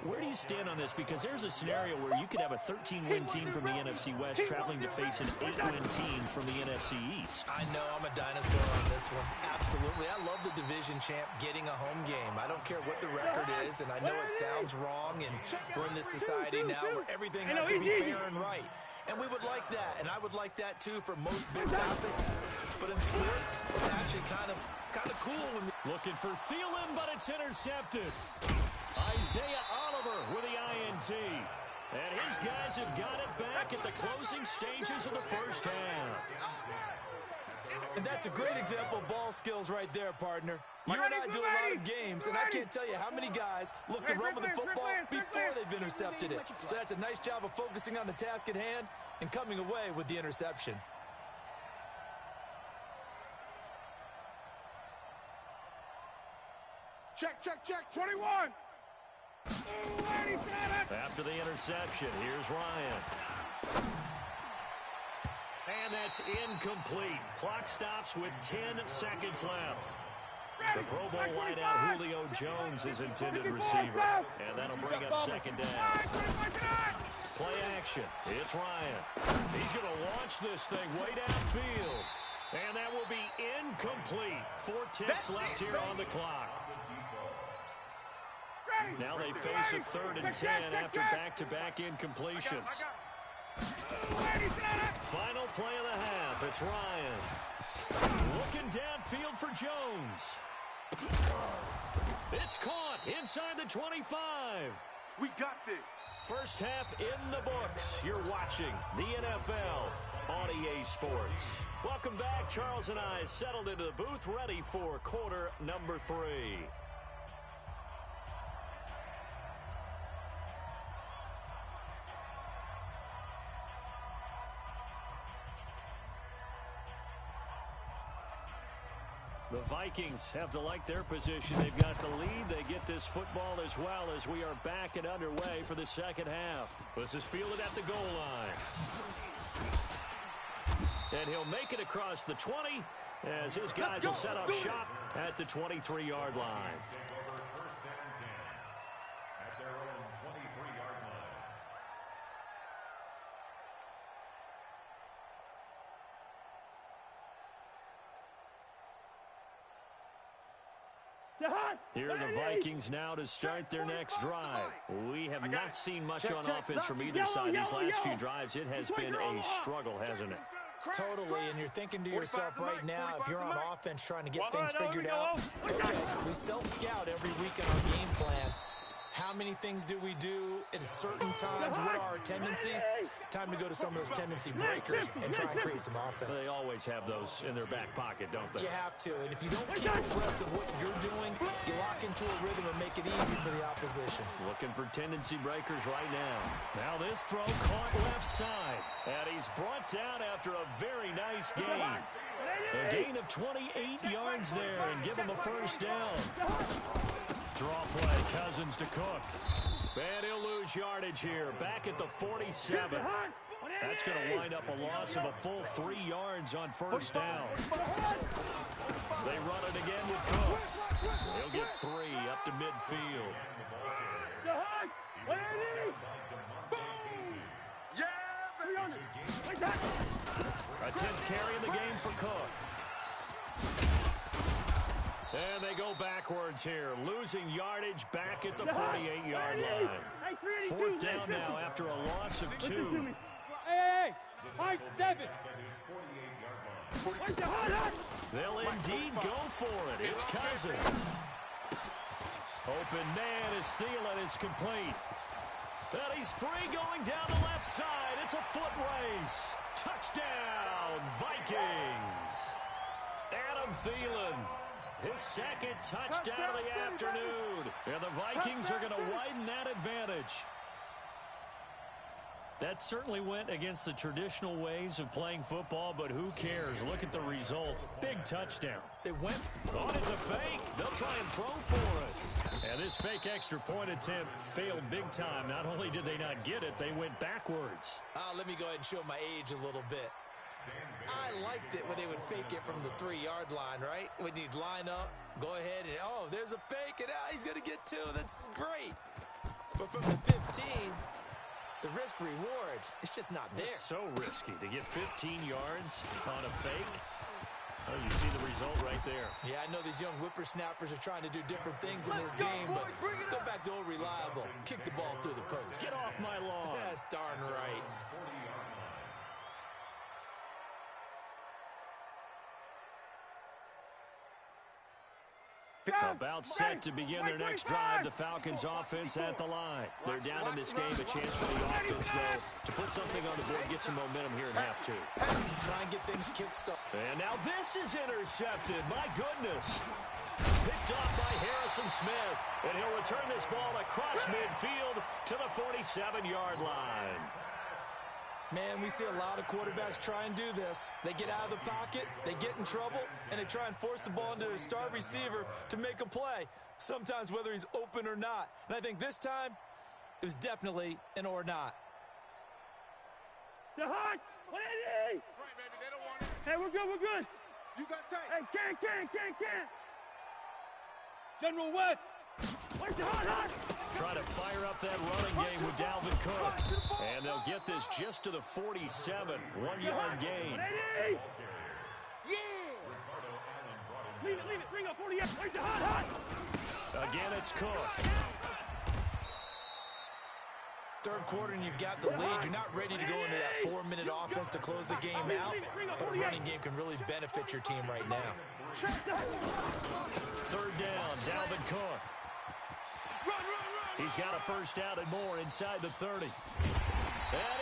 Where do you stand on this? Because there's a scenario where you could have a 13-win team from the NFC West traveling to face an 8-win team from the NFC East. I know I'm a dinosaur on this one. Absolutely. I love the division champ getting a home game. I don't care what the record is, and I know it sounds wrong, and we're in this society now where everything has to be fair and right. And we would like that, and I would like that too for most big topics. But in sports, it's actually kind of cool when looking for Thielen, but it's intercepted. Isaiah Oliver with the INT. And his guys have got it back at the closing stages of the first half. And that's a great example of ball skills right there, partner. You and I do a lot of games, and I can't tell you how many guys look to run with the football before they've intercepted it. So that's a nice job of focusing on the task at hand and coming away with the interception. Check, 21. After the interception, here's Ryan. And that's incomplete. Clock stops with 10 seconds left. The Pro Bowl wideout Julio Jones is intended receiver. And that'll bring up second down. Play action. It's Ryan. He's going to launch this thing way downfield. And that will be incomplete. 4 ticks left here on the clock. Now they face a 3rd and 10 after back-to-back incompletions. Final play of the half. It's Ryan. Looking downfield for Jones. It's caught inside the 25. We got this. First half in the books. You're watching the NFL on EA Sports. Welcome back. Charles and I settled into the booth, ready for quarter number 3. The Vikings have to like their position. They've got the lead. They get this football as well as we are back and underway for the second half. This is fielded at the goal line. And he'll make it across the 20 as his guys will set up shop at the 23-yard line. Here are the Vikings now to start their next drive. We have not seen much on offense from either side these last few drives. It has been a struggle, hasn't it? Totally, and you're thinking to yourself right now, if you're on offense trying to get things figured out, okay, we self-scout every week in our game plan. How many things do we do at certain times? What are our tendencies? Time to go to some of those tendency breakers and try and create some offense. They always have those in their back pocket, don't they? You have to, and if you don't keep abreast of what you're doing, you lock into a rhythm and make it easy for the opposition. Looking for tendency breakers right now. Now this throw caught left side, and he's brought down after a very nice gain. A gain of 28 yards there and give him a first down. Draw play, Cousins to Cook. And he'll lose yardage here, back at the 47. That's going to wind up a loss of a full 3 yards on first down. They run it again with Cook. He'll get 3 up to midfield. A 10th carry in the game for Cook. And they go backwards here, losing yardage back at the 48-yard line. 4th down now after a loss of 2. Hey, high 7. They'll indeed go for it. It's Cousins. Open man is Thielen. It's complete. And he's free going down the left side. It's a foot race. Touchdown, Vikings. Adam Thielen, his second touchdown of the afternoon. And the Vikings are going to widen that advantage. That certainly went against the traditional ways of playing football, but who cares? Look at the result. Big touchdown. It went. Oh, it's a fake. They'll try and throw for it. And this fake extra point attempt failed big time. Not only did they not get it, they went backwards. Let me go ahead and show my age a little bit. I liked it when they would fake it from the 3-yard line, right? When you'd line up, go ahead and, oh, there's a fake, and he's going to get 2. That's great. But from the 15... the risk-reward, it's just not there. It's so risky to get 15 yards on a fake. Oh, you see the result right there. Yeah, I know these young whippersnappers are trying to do different things in this game, but let's go back to old reliable. Kick the ball through the post. Get off my lawn. That's darn right. About set to begin their next drive. The Falcons offense at the line. They're down in this game. A chance for the offense, though, to put something on the board, get some momentum here in half 2. Try and get things kick-started. And now this is intercepted. My goodness. Picked off by Harrison Smith. And he'll return this ball across midfield to the 47-yard line. Man, we see a lot of quarterbacks try and do this. They get out of the pocket, they get in trouble, and they try and force the ball into their star receiver to make a play, sometimes whether he's open or not. And I think this time, it was definitely an or not. The hot! That's right, baby. They don't want it. Hey, we're good, we're good. You got tight. Hey, can. General West. Where's the hot? Try to fire up that running game with Dalvin Cook. And they'll get this just to the 47. 1-yard gain. Yeah! Leave it. Bring up 48. Where's the hot? Again, it's Cook. Third quarter and you've got the lead. You're not ready to go into that 4-minute offense to close the game out, but a running game can really benefit your team right now. Third down, Dalvin Cook. He's got a first down and more inside the 30. And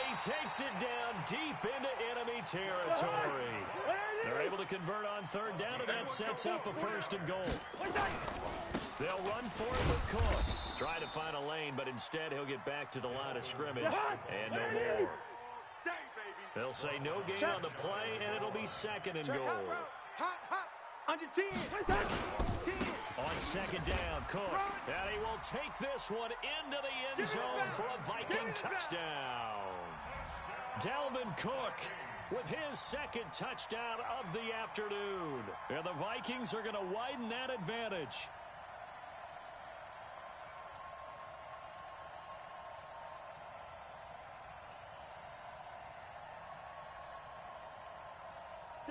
he takes it down deep into enemy territory. They're able to convert on third down, and that sets up a first and goal. They'll run for it with Cook. Try to find a lane, but instead he'll get back to the line of scrimmage. And no more. They'll say no gain on the play, and it'll be second and goal. Hot. Under 10. 10. On second down, Cook. And he will take this one into the end zone for a Viking touchdown. Dalvin Cook with his second touchdown of the afternoon. And the Vikings are going to widen that advantage.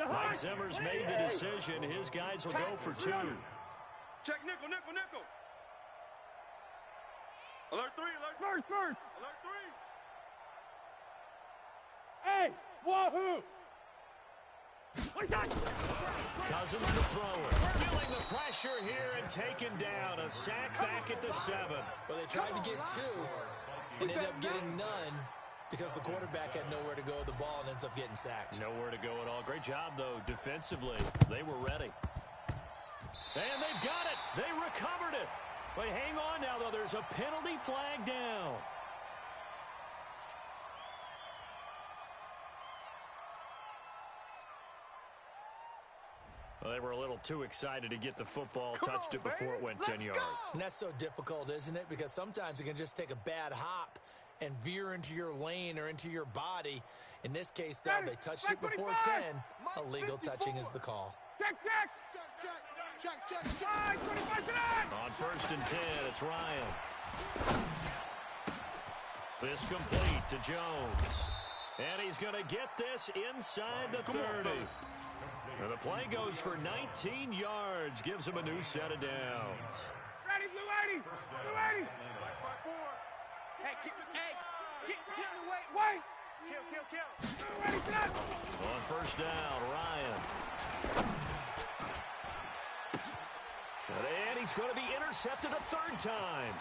Mike Zimmer's made the decision. His guys will go for 2. Check nickel. Alert 3. First. Alert 3. Hey, wahoo! What's that? Cousins the thrower. Feeling the pressure here and taken down. A sack back at the 7. Well, they tried to get 2 and ended up getting none because the quarterback had nowhere to go with the ball and ends up getting sacked. Nowhere to go at all. Great job, though, defensively. They were ready. And they've got it. They recovered it. But hang on now, though. There's a penalty flag down. Well, they were a little too excited to get the football, touched it before it went 10 yards. And that's so difficult, isn't it? Because sometimes it can just take a bad hop and veer into your lane or into your body. In this case, though, they touched it before 10. Illegal touching is the call. Check. On first and 10, it's Ryan. This complete to Jones. And he's going to get this inside the 30. And the play goes for 19 yards. Gives him a new set of downs. Ready, Blue 80. Blue 80. Hey, get the weight. Wait. Kill. Blue 80, set. On first down, Ryan. And he's going to be intercepted a third time.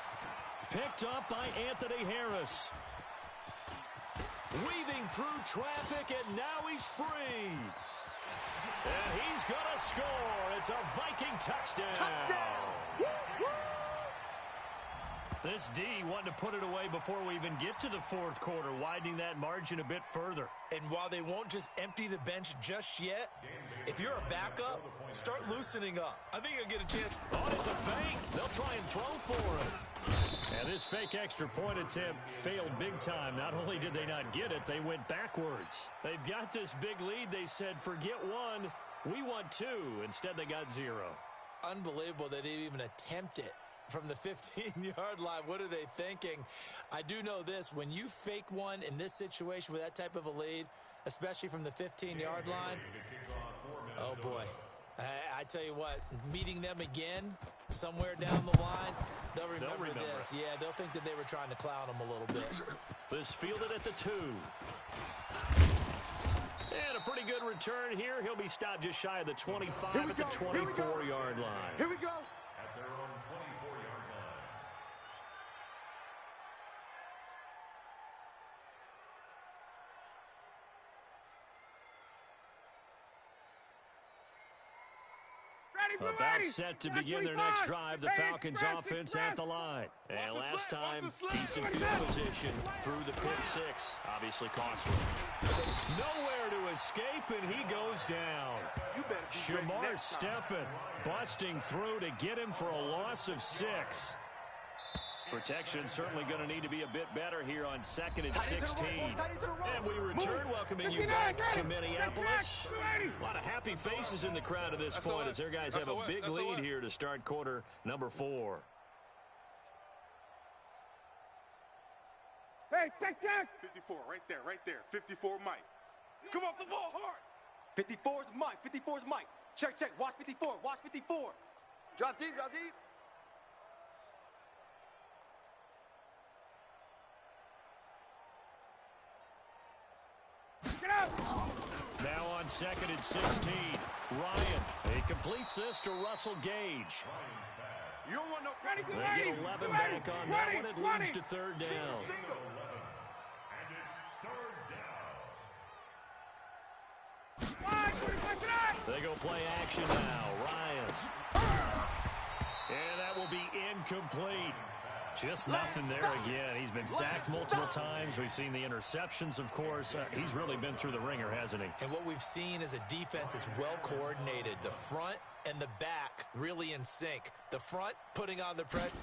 picked up by Anthony Harris. Weaving through traffic, and now he's free. And he's going to score. It's a Viking touchdown. This D wanted to put it away before we even get to the fourth quarter, widening that margin a bit further. And while they won't just empty the bench just yet, if you're a backup, start loosening up. I think you'll get a chance. Oh, it's a fake. They'll try and throw for him. And this fake extra point attempt failed big time. Not only did they not get it, they went backwards. They've got this big lead. They said, forget one, we want two. Instead, they got zero. Unbelievable that they even attempt it from the 15-yard line. What are they thinking? I do know this. When you fake one in this situation with that type of a lead, especially from the 15-yard line, oh, boy. I tell you what, meeting them again somewhere down the line, they'll remember this. Yeah, they'll think that they were trying to clown them a little bit. This fielded at the 2. And a pretty good return here. He'll be stopped just shy of the 25 at the 24-yard line. Here we go. At their own 24-yard line. About set to begin their next drive, the Falcons offense at the line. And last time, decent field position through the pick six. Obviously costly. Nowhere to escape, and he goes down. Shamar Stephen busting through to get him for a loss of 6. Protection certainly going to need to be a bit better here on 2nd and 16. And we return, welcoming you back to Minneapolis. A lot of happy faces in the crowd at this point as their guys have a big lead here to start quarter number 4. Hey, tack. 54, right there. 54, Mike. Come off the ball hard. 54 is Mike. 54 is Mike. Check. Watch 54. Watch 54. Drop deep. Now on 2nd and 16, Ryan. He completes this to Russell Gage. You don't want no They get 11 back on that one. It leads to 3rd down. And it's 3rd down. They go play action now. Ryan. And that will be incomplete. Just nothing there again. He's been sacked multiple times. We've seen the interceptions, of course. He's really been through the ringer, hasn't he? And what we've seen is a defense that's well coordinated. The front and the back really in sync. The front putting on the pressure.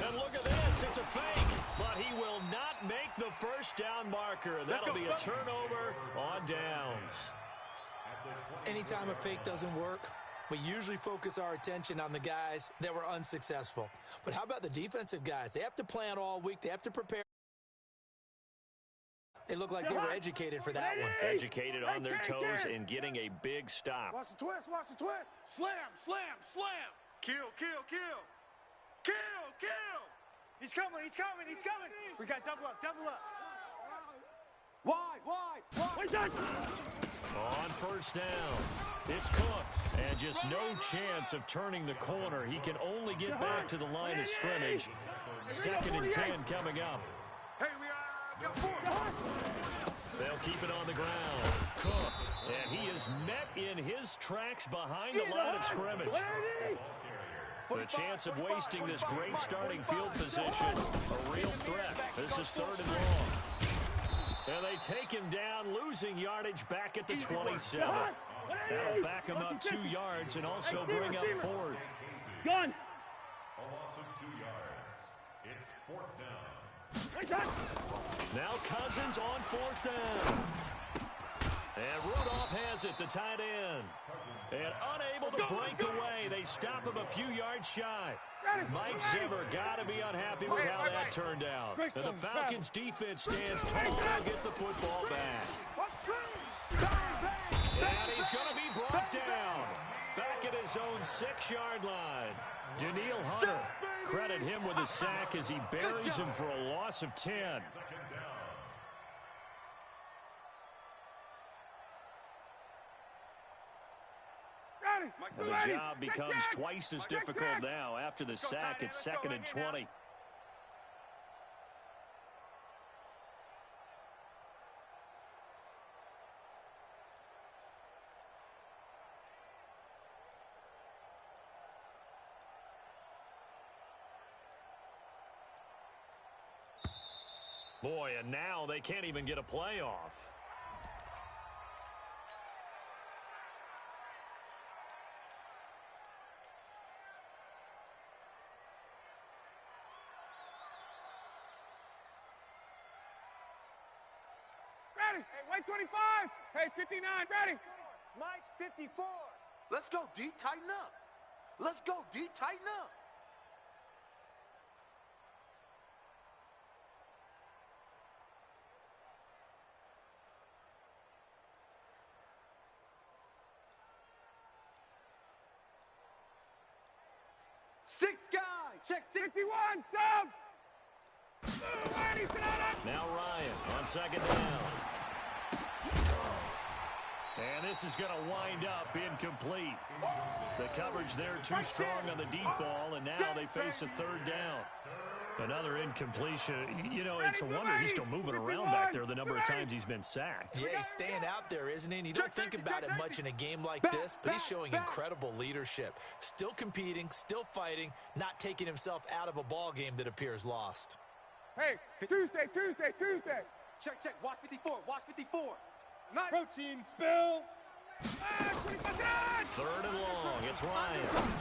And look at this. It's a fake. But he will not make the first down marker. That'll be a turnover on downs. Anytime a fake doesn't work, we usually focus our attention on the guys that were unsuccessful. But how about the defensive guys? They have to plan all week. They have to prepare. They look like they were educated for that one. Educated on their toes and getting a big stop. Watch the twist. Slam. Kill. He's coming. We got double up. Wide. On first down, it's Cook. And just no chance of turning the corner. He can only get back to the line of scrimmage. 2nd and 10 coming up. Hey, we got 4. They'll keep it on the ground. Cook. And he is met in his tracks behind the line of scrimmage. The chance of wasting this great starting field position, a real threat. This is 3rd and long. And they take him down, losing yardage back at the 27. That'll back him up 2 yards and also bring up 4th. Gun. A loss of 2 yards. It's 4th down. Now Cousins on 4th down. And Rudolph has it, the tight end. And unable to break away. They stop him a few yards shy. Mike Zimmer got to be unhappy with how that turned out. And the Falcons defense stands tall to get the football back. And he's going to be brought down. Back at his own 6-yard line. Daniil Hunter, credit him with a sack as he buries him for a loss of 10. And the job becomes twice as difficult now. After the sack, it's 2nd and 20. Boy, and now they can't even get a playoff. Ready. Hey, white 25. Hey, 59. Ready. Mike, 54. Let's go, D. Tighten up. Let's go, D. Tighten up. Six guy. Check 61. Sub. Now Ryan on second down. And this is going to wind up incomplete. The coverage there too strong on the deep ball, and now they face a third down. Another incompletion. You know, it's a wonder he's still moving around back there the number of times he's been sacked. Yeah, he's staying out there, isn't he? And you don't think about it much in a game like this, but he's showing incredible leadership. Still competing, still fighting, not taking himself out of a ball game that appears lost. Hey, Tuesday. Check. Watch 54. Watch 54. Nice. Protein spill. 25. Third and long. It's Ryan.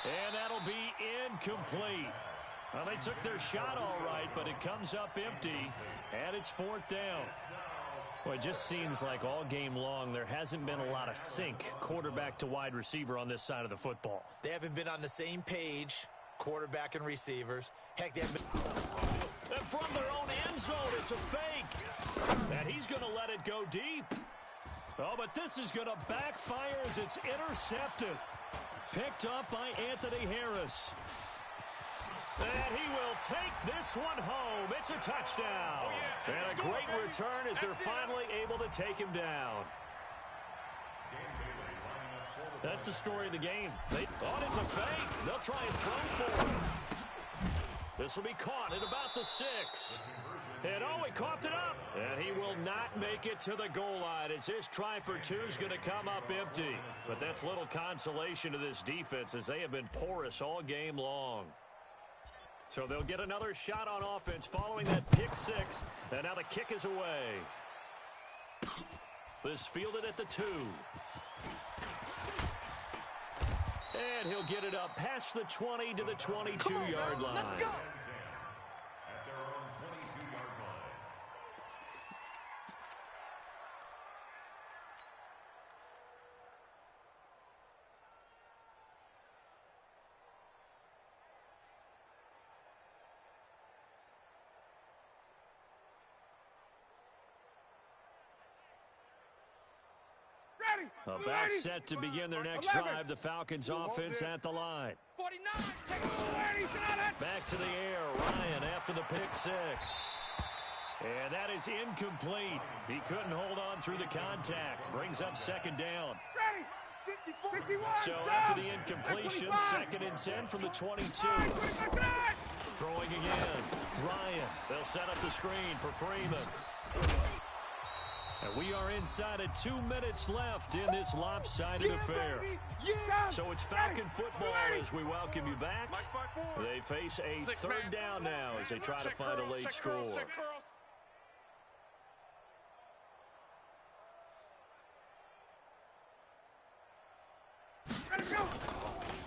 And that'll be incomplete. Well, they took their shot all right, but it comes up empty, and it's fourth down. Well, it just seems like all game long there hasn't been a lot of sync quarterback to wide receiver on this side of the football. They haven't been on the same page, quarterback and receivers. Heck, they haven't been... And from their own end zone, it's a fake. And he's going to let it go deep. Oh, but this is going to backfire as it's intercepted. Picked up by Anthony Harris. And he will take this one home. It's a touchdown. And a great return as they're finally able to take him down. That's the story of the game. They thought it's a fake. They'll try and throw for it. This will be caught at about the 6. And oh, he coughed it up. And he will not make it to the goal line as his try for 2 is going to come up empty. But that's little consolation to this defense as they have been porous all game long. So they'll get another shot on offense following that pick 6. And now the kick is away. This fielded at the 2. And he'll get it up past the 20 to the 22-yard line. Let's go. At their own 22-yard line. About set to begin their next drive, the Falcons offense at the line. 49. Back to the air, Ryan after the pick 6. And that is incomplete. He couldn't hold on through the contact. Brings up second down. So after the incompletion, 2nd and 10 from the 22. Throwing again, Ryan. They'll set up the screen for Freeman. And we are inside of 2 minutes left in this lopsided affair. So it's Falcon football as we welcome you back. They face a third down now as they try to find a late score.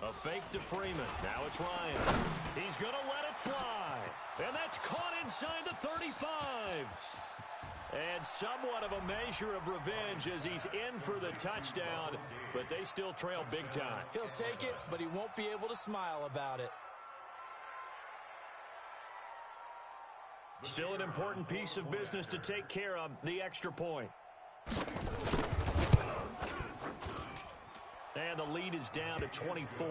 A fake to Freeman. Now it's Ryan. He's going to let it fly. And that's caught inside the 35. And somewhat of a measure of revenge as he's in for the touchdown, but they still trail big time. He'll take it, but he won't be able to smile about it. Still an important piece of business to take care of, the extra point. And the lead is down to 24.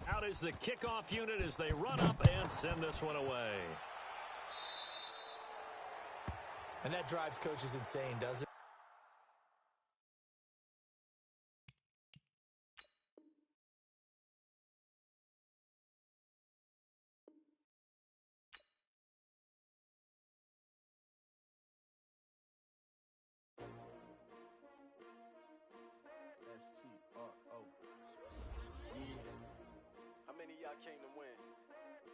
Out is the kickoff unit as they run up and send this one away. And that drives coaches insane, doesn't it? How many of y'all came to win?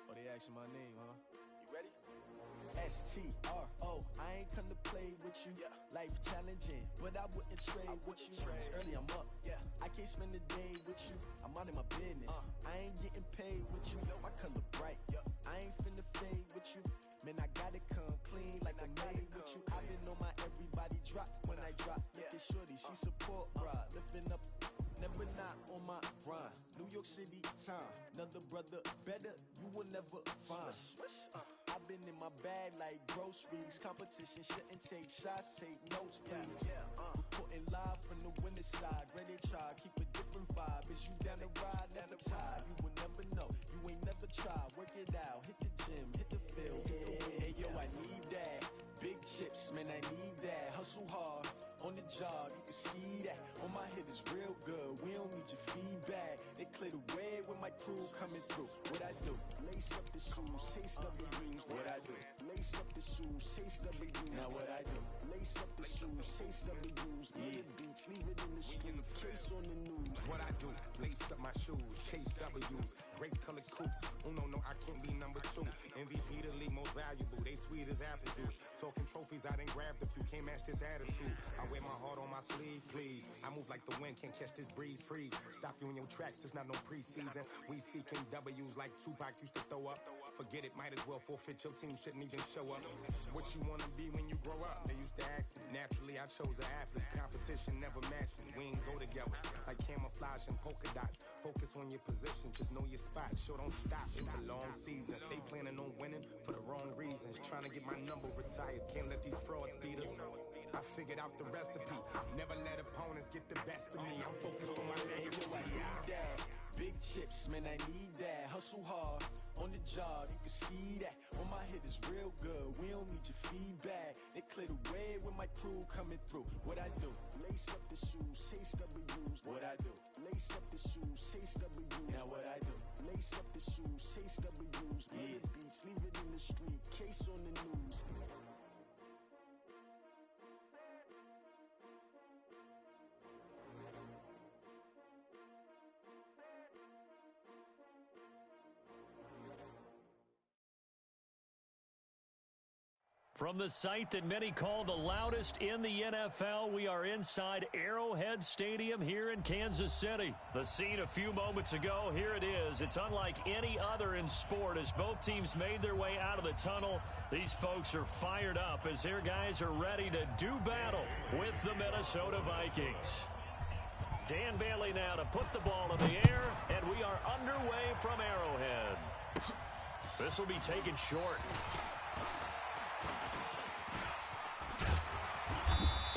Oh, they asking my name, huh? You ready? S-T-R-O, I ain't come to play with you. Yeah. Life challenging, but I wouldn't trade with you. It's early, I'm up. Yeah. I can't spend the day with you. I'm out of my business. I ain't getting paid with you. My color bright. Yeah. I ain't finna fade with you. Man, I gotta come clean like I'm made with you. I've been on my everybody drop when I drop. Look at shorty, she support ride. Lifting up, never not on my grind. New York City time. Another brother better, you will never find. I've been in my bag like groceries. Competition shouldn't take shots, take notes, please. Reporting live from the winter side. Ready to try, keep a different vibe. Is you down the ride, never tired. You will never know, you ain't never tried. Work it out, hit the gym, hit the field. Hey yo, I need that. Big chips, man, I need that. Hustle hard, on the job, you can see that. On my head is real good, we don't need your feedback. They clear the way with my crew coming through. What I do? Lace up the shoes, chase W's. What I do? Lace up the shoes, chase W's. Now what I do? Lace up the shoes, chase W's. Yeah. The beach, leave it in the street, case on the news. What I do? Lace up my shoes, chase W's. Great colored coops. Uno, no, I can't be number 2. MVP the league, most valuable. They sweet as apple juice. Talking trophies, I done grabbed a few. Can't match this attitude. I wear my heart on my sleeve, please. I move like the wind, can't catch this breeze, freeze. Stop you in your tracks, there's not no preseason. We seeking W's like Tupac used to throw up. Forget it, might as well forfeit. Your team shouldn't even show up. What you wanna be when you grow up? They used to ask me. Naturally, I chose an athlete. Competition never matched me. We ain't go together like camouflage and polka dots. Focus on your position, just know your spot. Show don't stop, it's a long season. They planning on winning for the wrong reasons. Trying to get my number retired. Can't let these frauds beat us. I figured out the recipe. Never let opponents get the best of me. I'm focused on my legacy. I need that. Big chips, man, I need that. Hustle hard, on the job, you can see that. On my head is real good, we don't need your feedback. They clear the way with my crew coming through. What I do? Lace up the shoes, chase W's. What I do? Lace up the shoes, chase W's. Now what I do? Lace up the shoes, chase W's. Yeah. The beach, leave it in the street, case on the news. From the site that many call the loudest in the NFL, we are inside Arrowhead Stadium here in Kansas City. The scene a few moments ago, here it is. It's unlike any other in sport as both teams made their way out of the tunnel. These folks are fired up as their guys are ready to do battle with the Minnesota Vikings. Dan Bailey now to put the ball in the air, and we are underway from Arrowhead. This will be taken short.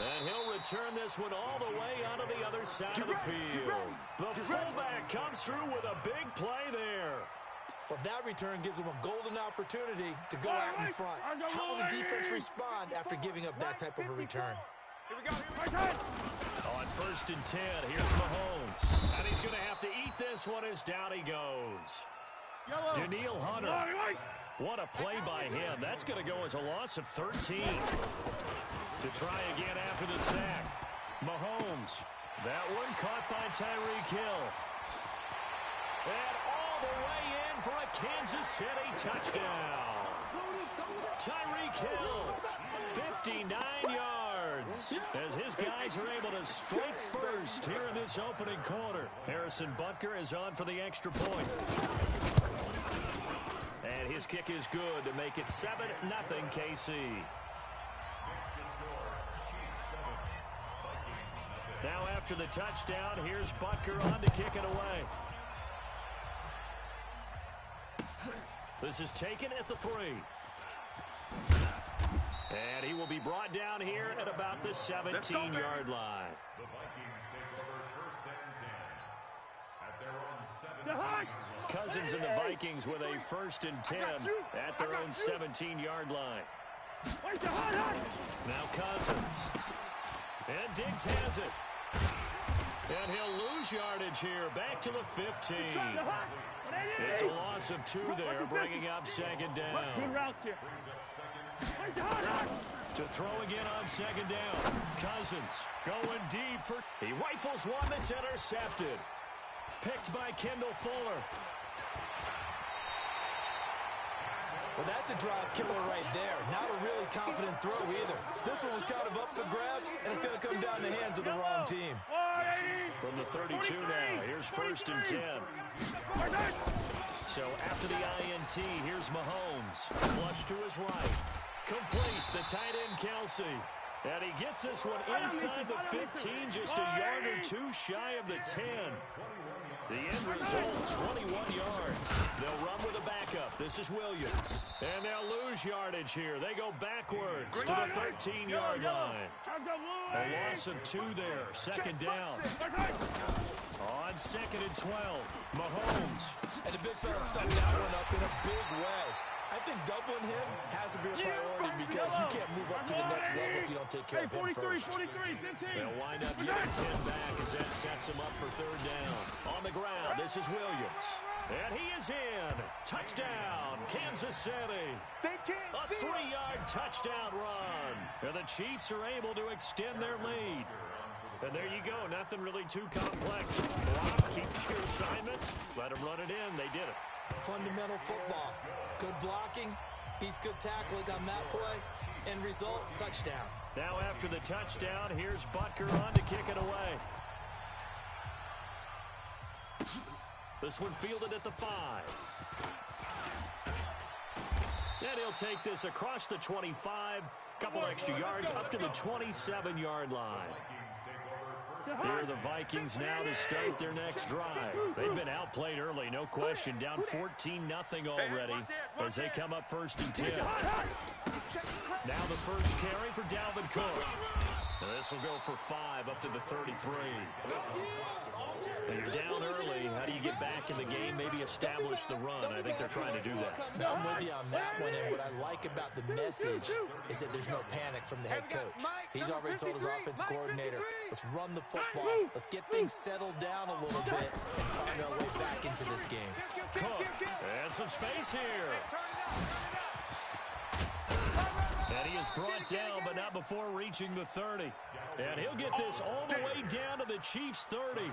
And he'll return this one all the way onto the other side of the field. The fullback comes through with a big play there. Well, that return gives them a golden opportunity to go out in front. How will the defense respond after giving up that type of a return? Here we go. Here On 1st and 10, here's Mahomes. And he's going to have to eat this one as down he goes. Daniil Hunter. What a play by him. That's going to go as a loss of 13. To try again after the sack. Mahomes. That one caught by Tyreek Hill. And all the way in for a Kansas City touchdown. Tyreek Hill, 59 yards. As his guys are able to strike first here in this opening quarter. Harrison Butker is on for the extra point. And his kick is good to make it 7-0 KC. Now after the touchdown, here's Butker on to kick it away. This is taken at the 3. And he will be brought down here at about the 17-yard line. The Vikings take over 1st and 10 at Cousins and the Vikings with a 1st and 10 at their own 17-yard line. Now Cousins. And Diggs has it. And he'll lose yardage here. Back to the 15. It's a loss of 2 there, bringing up 2nd down. Good route here. To throw again on 2nd down. Cousins going deep for... He rifles one that's intercepted. Picked by Kendall Fuller. Well, that's a drive killer right there. Not a really confident throw either. This one was kind of up for grabs, and it's going to come down the hands of the wrong team. From the 32 now, here's 1st and 10. So after the INT, here's Mahomes. Flush to his right. Complete, the tight end Kelsey. And he gets this one inside the 15, just a yard or 2 shy of the 10. The end result, 21 yards. They'll run with a backup. This is Williams. And they'll lose yardage here. They go backwards to the 13-yard line. A loss of 2 there. 2nd down. On 2nd and 12, Mahomes. And the big fella stuck that one up in a big way. I think doubling him has to be a priority because you can't move up to the next level if you don't take care of him first. They'll wind up getting 10 back as that sets him up for 3rd down. On the ground, this is Williams. And he is in. Touchdown, Kansas City. A 3-yard touchdown run. And the Chiefs are able to extend their lead. And there you go. Nothing really too complex. Block, keep your assignments. Let them run it in. They did it. Fundamental football. Good blocking, beats good tackling on that play, end result, touchdown. Now after the touchdown, here's Butker on to kick it away. This one fielded at the 5. And he'll take this across the 25, couple extra yards up to the 27-yard line. Here are the Vikings now to start their next drive. They've been outplayed early, no question. Down 14-0 already as they come up 1st and 10. Now the first carry for Dalvin Cook. This will go for 5 up to the 33. And you're down early. How do you get back in the game? Maybe establish the run. I think they're trying to do that. Now, I'm with you on that one, and what I like about the message is that there's no panic from the head coach. He's already told his offensive coordinator, let's run the football. Let's get things settled down a little bit and find our way back into this game. Cook, and some space here. And he is brought down, but not before reaching the 30. And he'll get this all the way down to the Chiefs' 30.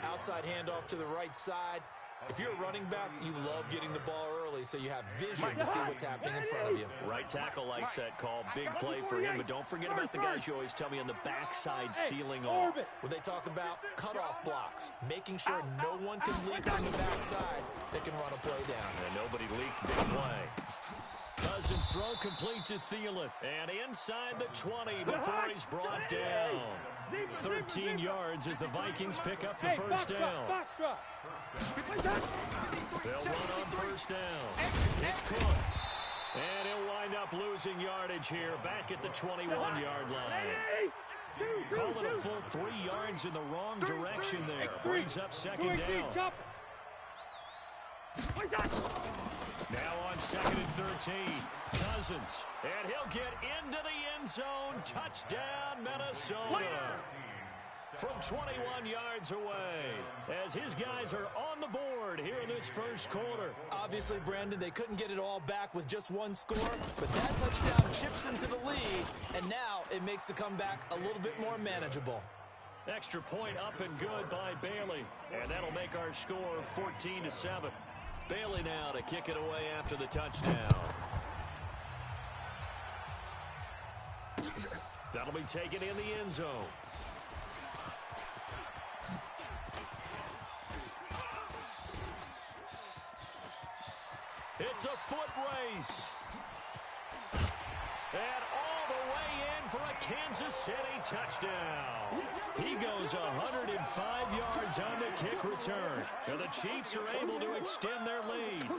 Outside handoff to the right side. If you're a running back, you love getting the ball early so you have vision to see what's happening in front of you. Right tackle likes that call. Big play for him, but don't forget about the guys you always tell me on the backside sealing off. Well, they talk about cutoff blocks, making sure no one can leak from the backside that can run a play down. And nobody leaked big play. Cousins throw complete to Thielen. And inside the 20 before he's brought down. 13 yards as the Vikings pick up the first down. They'll run on first down. It's Cook. And he'll wind up losing yardage here back at the 21-yard line. Call it a full 3 yards in the wrong direction there. Brings up 2nd down. Now on 2nd and 13, Cousins. And he'll get into the end zone. Touchdown, Minnesota. From 21 yards away, as his guys are on the board here in this first quarter. Obviously, Brandon, they couldn't get it all back with just one score, but that touchdown chips into the lead, and now it makes the comeback a little bit more manageable. Extra point up and good by Bailey, and that'll make our score 14-7. Bailey now to kick it away after the touchdown. That'll be taken in the end zone. It's a foot race. And all the way in for a Kansas City touchdown. He goes 105 yards on the kick return. And the Chiefs are able to extend their lead.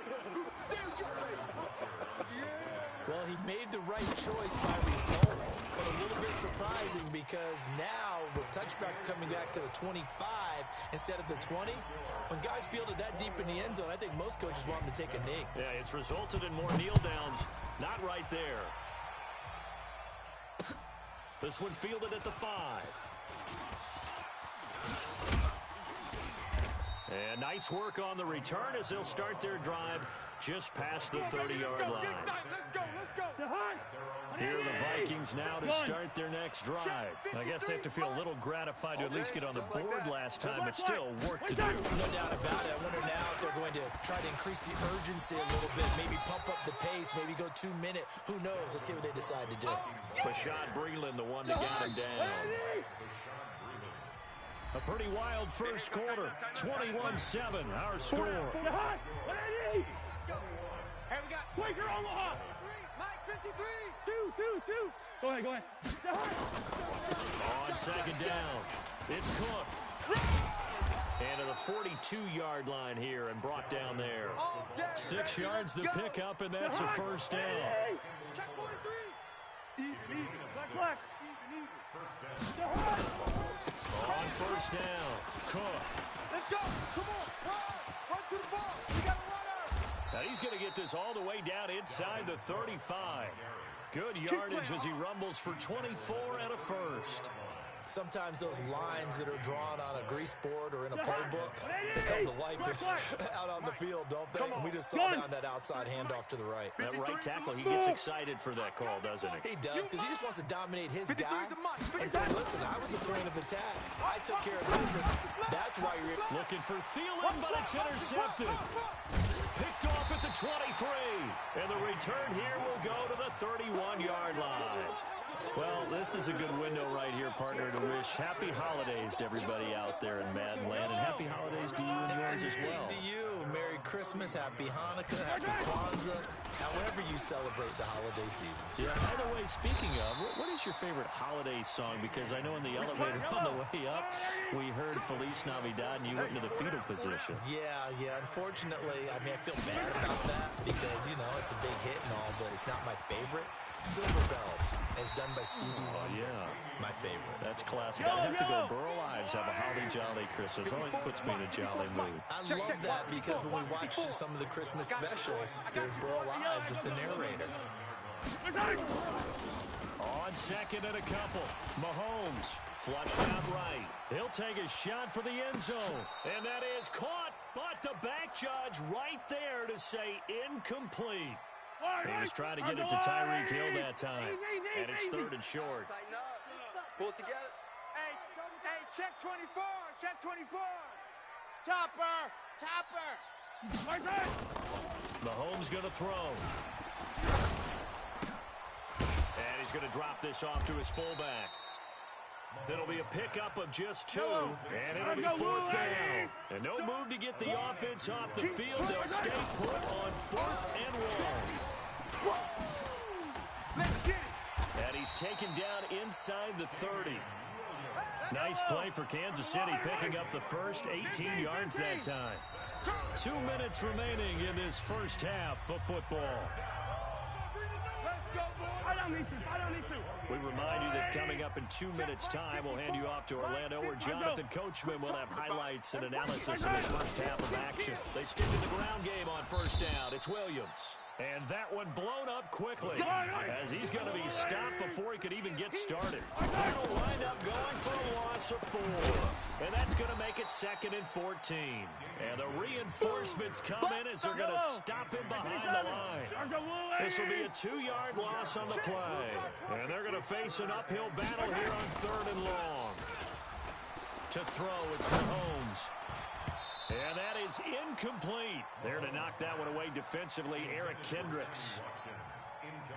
Well, he made the right choice by result. but a little bit surprising because now with touchbacks coming back to the 25 instead of the 20, when guys fielded that deep in the end zone, I think most coaches want them to take a knee. Yeah, it's resulted in more kneel downs. Not right there. This one fielded at the 5. And nice work on the return as they'll start their drive just past the 30-yard line. Let's go. Here are the Vikings now to start their next drive. I guess they have to feel a little gratified to at least get on the board last time, but still work to do. No doubt about it. I wonder now if they're going to try to increase the urgency a little bit, maybe pump up the pace, maybe go 2 minute. Who knows? Let's see what they decide to do. Rashad Breeland, the one that got him down. A pretty wild first quarter. 21-7, our score. Hey, we got Quaker Omaha. Mike 53. Two. Go ahead. On second down, it's Cook. And to the 42-yard line here and brought down there. 6 yards the pickup, and that's a first down. Check 43. Black. On first down, Cook. Let's go. Come on. Run to the ball. We got a runner. Now he's going to get this all the way down inside the 35. Good yardage as he rumbles for 24 and a first. Sometimes those lines that are drawn on a grease board or in a playbook, they come to life out on the field, don't they? And we just saw down that outside handoff to the right. That right tackle, he gets excited for that call, doesn't he? He does, because he just wants to dominate his guy and say, listen, I was the point of attack. I took care of business. That's why you're looking for Thielen, but it's intercepted. Picked off at the 23. And the return here will go to the 31-yard line. Well, this is a good window right here, partner, to wish happy holidays to everybody out there in Madden Land, and happy holidays to you and yours as well. Same to you. Merry Christmas, Happy Hanukkah, Happy Kwanzaa, however you celebrate the holiday season. Yeah, by the way, speaking of, what is your favorite holiday song? Because I know in the elevator on the way up, we heard Feliz Navidad, and you went into the fetal position. Yeah. Unfortunately, I mean, I feel bad about that because, you know, it's a big hit and all, but it's not my favorite. Silver Bells, as done by Stevie Wonder. Yeah. My favorite. That's classic. I'd have to go Burl Ives, have a holly jolly Christmas. Always puts me in a jolly mood. I love that because when we watch some of the Christmas specials, there's Burl Ives as the narrator. On second and a couple, Mahomes flushed out right. He'll take a shot for the end zone. And that is caught, but the back judge right there to say incomplete. He was trying to get it to Tyreek Hill that time. And it's third and short. Tighten up. Pull it together. Hey, check 24. Check 24. Topper. Mahomes going to throw. And he's going to drop this off to his fullback. It'll be a pickup of just 2, and it'll be fourth down. And no move to get the offense off the field. They'll stay put on 4th and 1. And he's taken down inside the 30. Nice play for Kansas City, picking up the first 18 yards that time. 2 minutes remaining in this first half of football. We remind you that coming up in 2 minutes' time, we'll hand you off to Orlando, where Jonathan Coachman will have highlights and analysis of this first half of action. They stick to the ground game on first down. It's Williams. And that one blown up quickly as he's going to be stopped before he could even get started. That'll wind up going for a loss of 4. And that's going to make it 2nd and 14. And the reinforcements come in as they're going to stop him behind the line. This will be a 2-yard loss on the play. And they're going to face an uphill battle here on 3rd and long. To throw, it's Mahomes. And that is incomplete. There to knock that one away defensively, Eric Kendricks.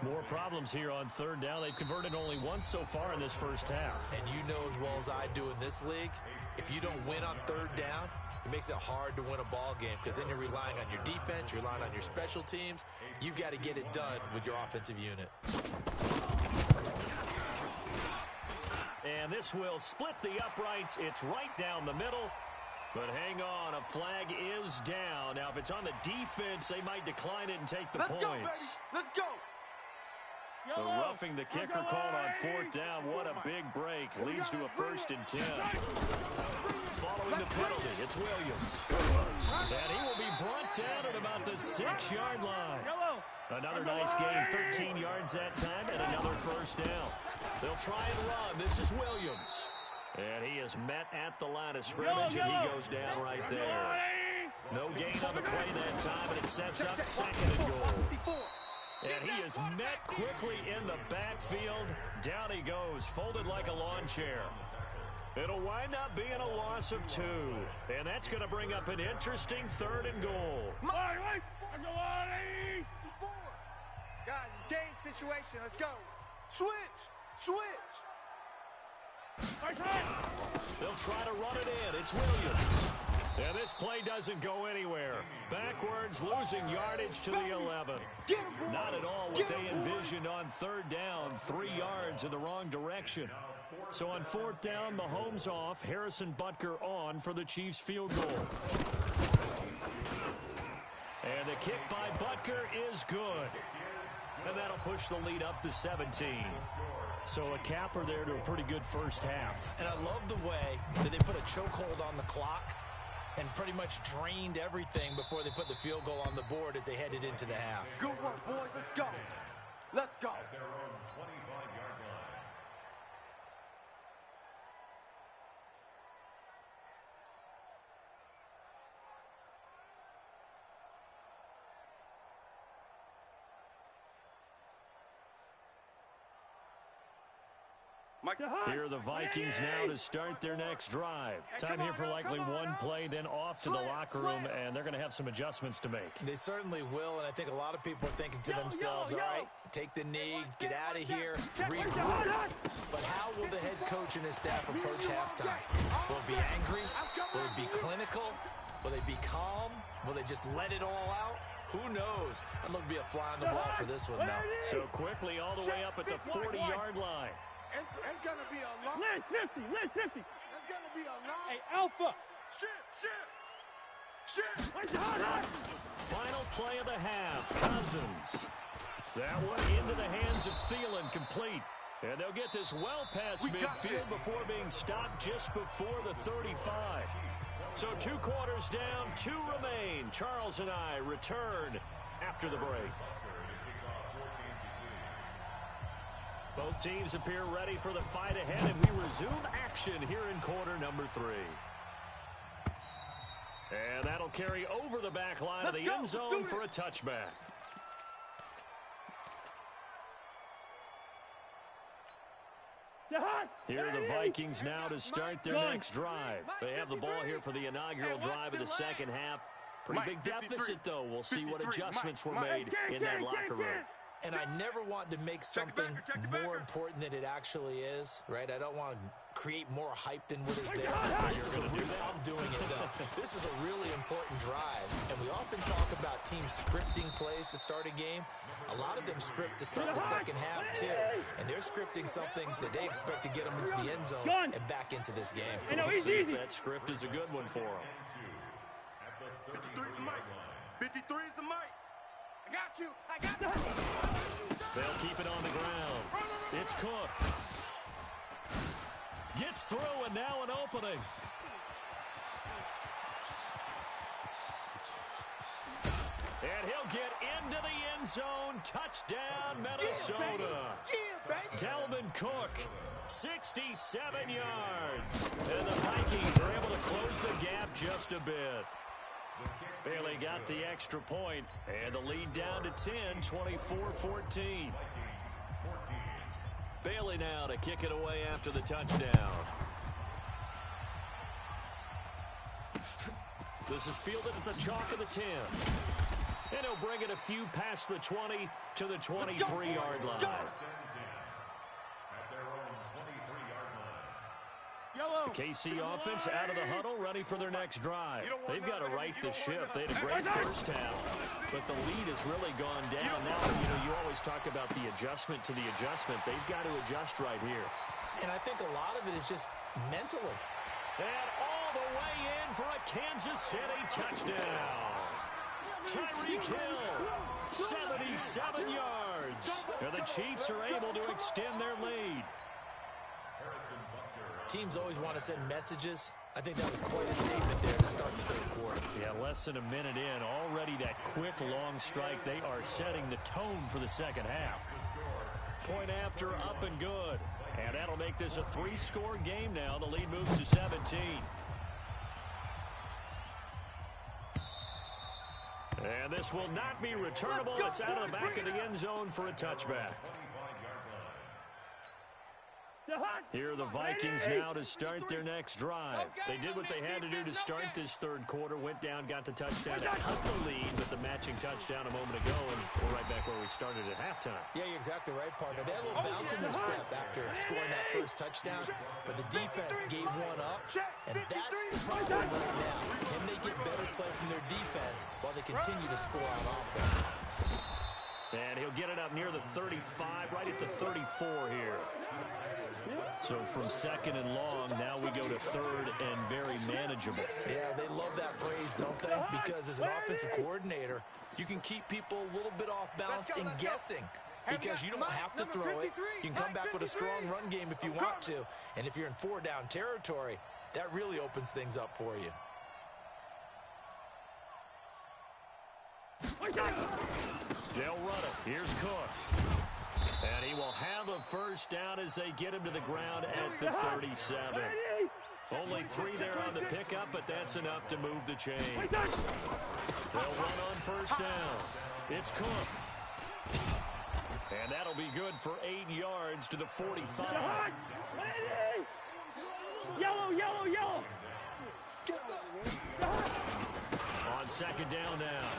More problems here on 3rd down. They've converted only once so far in this first half. And you know as well as I do in this league, if you don't win on 3rd down, it makes it hard to win a ball game because then you're relying on your defense, you're relying on your special teams. You've got to get it done with your offensive unit. And this will split the uprights. It's right down the middle. But hang on, a flag is down. Now, if it's on the defense, they might decline it and take the points. Let's go, baby. Let's go. The roughing the kicker called on 4th down. What a big break. Leads to a 1st and 10. Following the penalty, it's Williams. And he will be brought down at about the 6-yard line. Another nice gain, 13 yards that time, and another 1st down. They'll try and run. This is Williams. And he is met at the line of scrimmage, and he goes down right there. No gain on the play that time, and it sets up 2nd and goal. And he is met quickly in the backfield. Down he goes, folded like a lawn chair. It'll wind up being a loss of 2. And that's going to bring up an interesting 3rd and goal. Guys, it's game situation. Let's go. Switch. They'll try to run it in. It's Williams. And this play doesn't go anywhere. Backwards, losing yardage to the 11. Not at all what they envisioned on 3rd down. 3 yards in the wrong direction. So on 4th down, Mahomes off. Harrison Butker on for the Chiefs field goal. And the kick by Butker is good. And that'll push the lead up to 17. So a capper there to a pretty good first half. And I love the way that they put a chokehold on the clock and pretty much drained everything before they put the field goal on the board as they headed into the half. Good work, boys. Let's go. Let's go. At their own 25-yard line. Here are the Vikings now to start their next drive. Time here for likely one play, then off to the locker room, and they're going to have some adjustments to make. They certainly will, and I think a lot of people are thinking to themselves, all right, take the knee, get out of here, regroup. But how will the head coach and his staff approach halftime? Will it be angry? Will it be clinical? Will they be calm? Will they just let it all out? Who knows? I'm going to be a fly on the ball for this one, though. So quickly all the way up at the 40-yard line. It's going to be a long. Lid 50. It's going to be a long. Hey, Alpha. Shit. Final play of the half. Cousins. That one into the hands of Thielen, complete. And they'll get this well past midfield before being stopped just before the 35. So 2 quarters down, 2 remain. Charles and I return after the break. Both teams appear ready for the fight ahead, and we resume action here in quarter number 3. And that'll carry over the back line of the end zone for a touchback. Here are the Vikings now to start their next drive. They have the ball here for the inaugural drive of the second half. Pretty big deficit, though. We'll see what adjustments were made in that locker room. And I never want to make something more important than it actually is, right? I don't want to create more hype than what is there. I'm doing it, though. This is a really important drive, and we often talk about teams scripting plays to start a game. A lot of them script to start the second half, too, and they're scripting something that they expect to get them into the end zone and back into this game. We'll see if that script is a good one for them. 53 is the mic. 53 is the mic. I got you. They'll keep it on the ground. It's Cook. Gets through, and now an opening. And he'll get into the end zone. Touchdown, Minnesota. Dalvin Cook, 67 yards. And the Vikings are able to close the gap just a bit. Bailey got the extra point, and the lead down to 10, 24-14. Bailey now to kick it away after the touchdown. This is fielded at the chalk of the 10. And he'll bring it a few past the 20 to the 23-yard line. The KC offense out of the huddle, ready for their next drive. They've got to right the ship. They had a great first half, but the lead has really gone down. Now, you always talk about the adjustment to the adjustment. They've got to adjust right here. And I think a lot of it is just mentally. And all the way in for a Kansas City touchdown. Tyreek Hill 77 yards. And the Chiefs are able to extend their lead. Teams always want to send messages. I think that was quite a statement there to start the third quarter. Yeah, less than a minute in, already that quick, long strike. They are setting the tone for the second half. Point after, up and good. And that'll make this a 3-score game now. The lead moves to 17. And this will not be returnable. It's out of the back of the end zone for a touchback. Here are the Vikings now to start their next drive. They did what they had to do to start this third quarter. Went down, got the touchdown, cut the lead with the matching touchdown a moment ago, and we're right back where we started at halftime. Yeah, you're exactly right, partner. They had a little bounce in their step after scoring that first touchdown, but the defense gave one up, and that's the problem right now. Can they get better play from their defense while they continue to score on offense? And he'll get it up near the 35, right at the 34 here. So from second and long, now we go to third and very manageable. Yeah, they love that phrase, don't they? Because as an offensive coordinator, you can keep people a little bit off balance and guessing. Because you don't have to throw it. You can come back with a strong run game if you want to. And if you're in 4-down territory, that really opens things up for you. They'll run it. Here's Cook. And he will have a first down as they get him to the ground at the 37. Only 3 there on the pickup, but that's enough to move the chains. They'll run on first down. It's Cook. And that'll be good for 8 yards to the 45. Yellow, yellow, yellow. On second down now.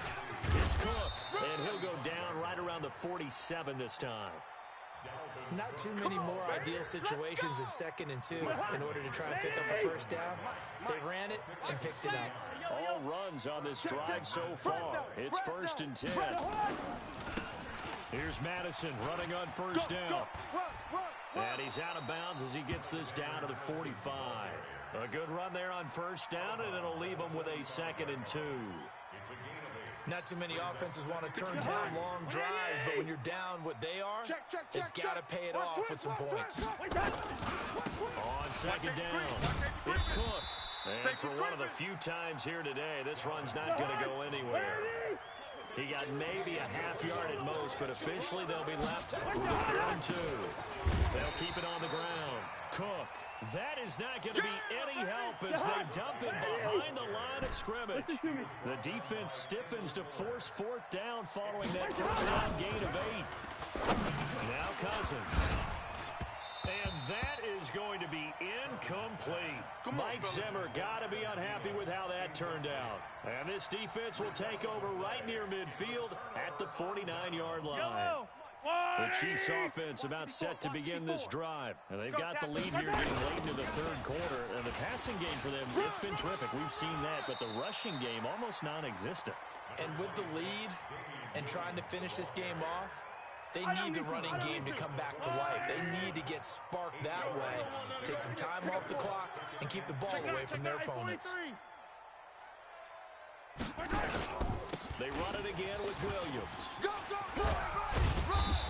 It's Cook, and he'll go down right around the 47 this time. Not too many more ideal situations in 2nd and 2 in order to try and pick up a first down. They ran it and picked it up. All runs on this drive so far. It's 1st and 10. Here's Madison running on first down. And he's out of bounds as he gets this down to the 45. A good run there on first down, and it'll leave him with a 2nd and 2. Not too many offenses want to turn down long drives, but when you're down what they are, they've got to pay it off with some points. On second down, it's Cook. And for one of the few times here today, this run's not going to go anywhere. He got maybe a half yard at most, but officially they'll be left with a 3rd and 2. They'll keep it on the ground. Cook. That is not going to be any help as they dump him behind the line of scrimmage. The defense stiffens to force 4th down following that first down gain of 8. Now Cousins. And that is going to be incomplete. Mike Zimmer got to be unhappy with how that turned out. And this defense will take over right near midfield at the 49-yard line. The Chiefs offense about set to begin this drive. And they've got the lead here getting late into the 3rd quarter. And the passing game for them, it's been terrific. We've seen that. But the rushing game, almost non-existent. And with the lead and trying to finish this game off, they need the running game to come back to life. They need to get sparked that way, take some time off the clock, and keep the ball away from their opponents. They run it again with Williams.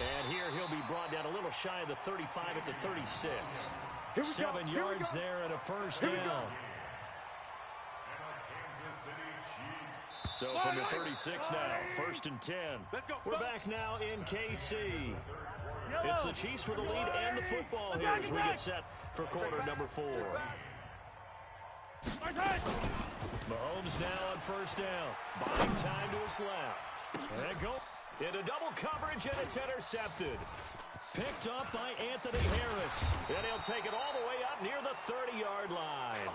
And here he'll be brought down a little shy of the 35 at the 36. 7 yards there and a first down. So from the 36 now, 1st and 10. We're back now in KC. It's the Chiefs with the lead and the football here as we get set for quarter number 4. Mahomes now on first down. Buying time to his left. And go into double coverage, and it's intercepted. Picked up by Anthony Harris. And he'll take it all the way up near the 30-yard line.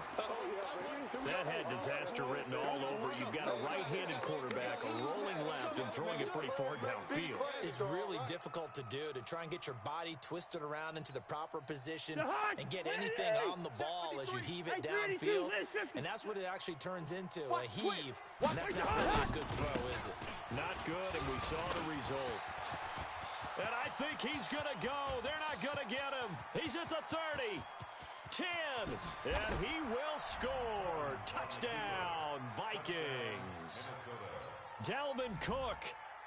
That had disaster written all over. You've got a right-handed quarterback, a rolling left, and throwing it pretty far downfield. It's really difficult to do, to try and get your body twisted around into the proper position and get anything on the ball as you heave it downfield. And that's what it actually turns into, a heave. And that's not really a good throw, is it? Not good, and we saw the result. And I think he's going to go. They're not going to get him. He's at the 30. 10, and he will score. Touchdown, Vikings. Dalvin Cook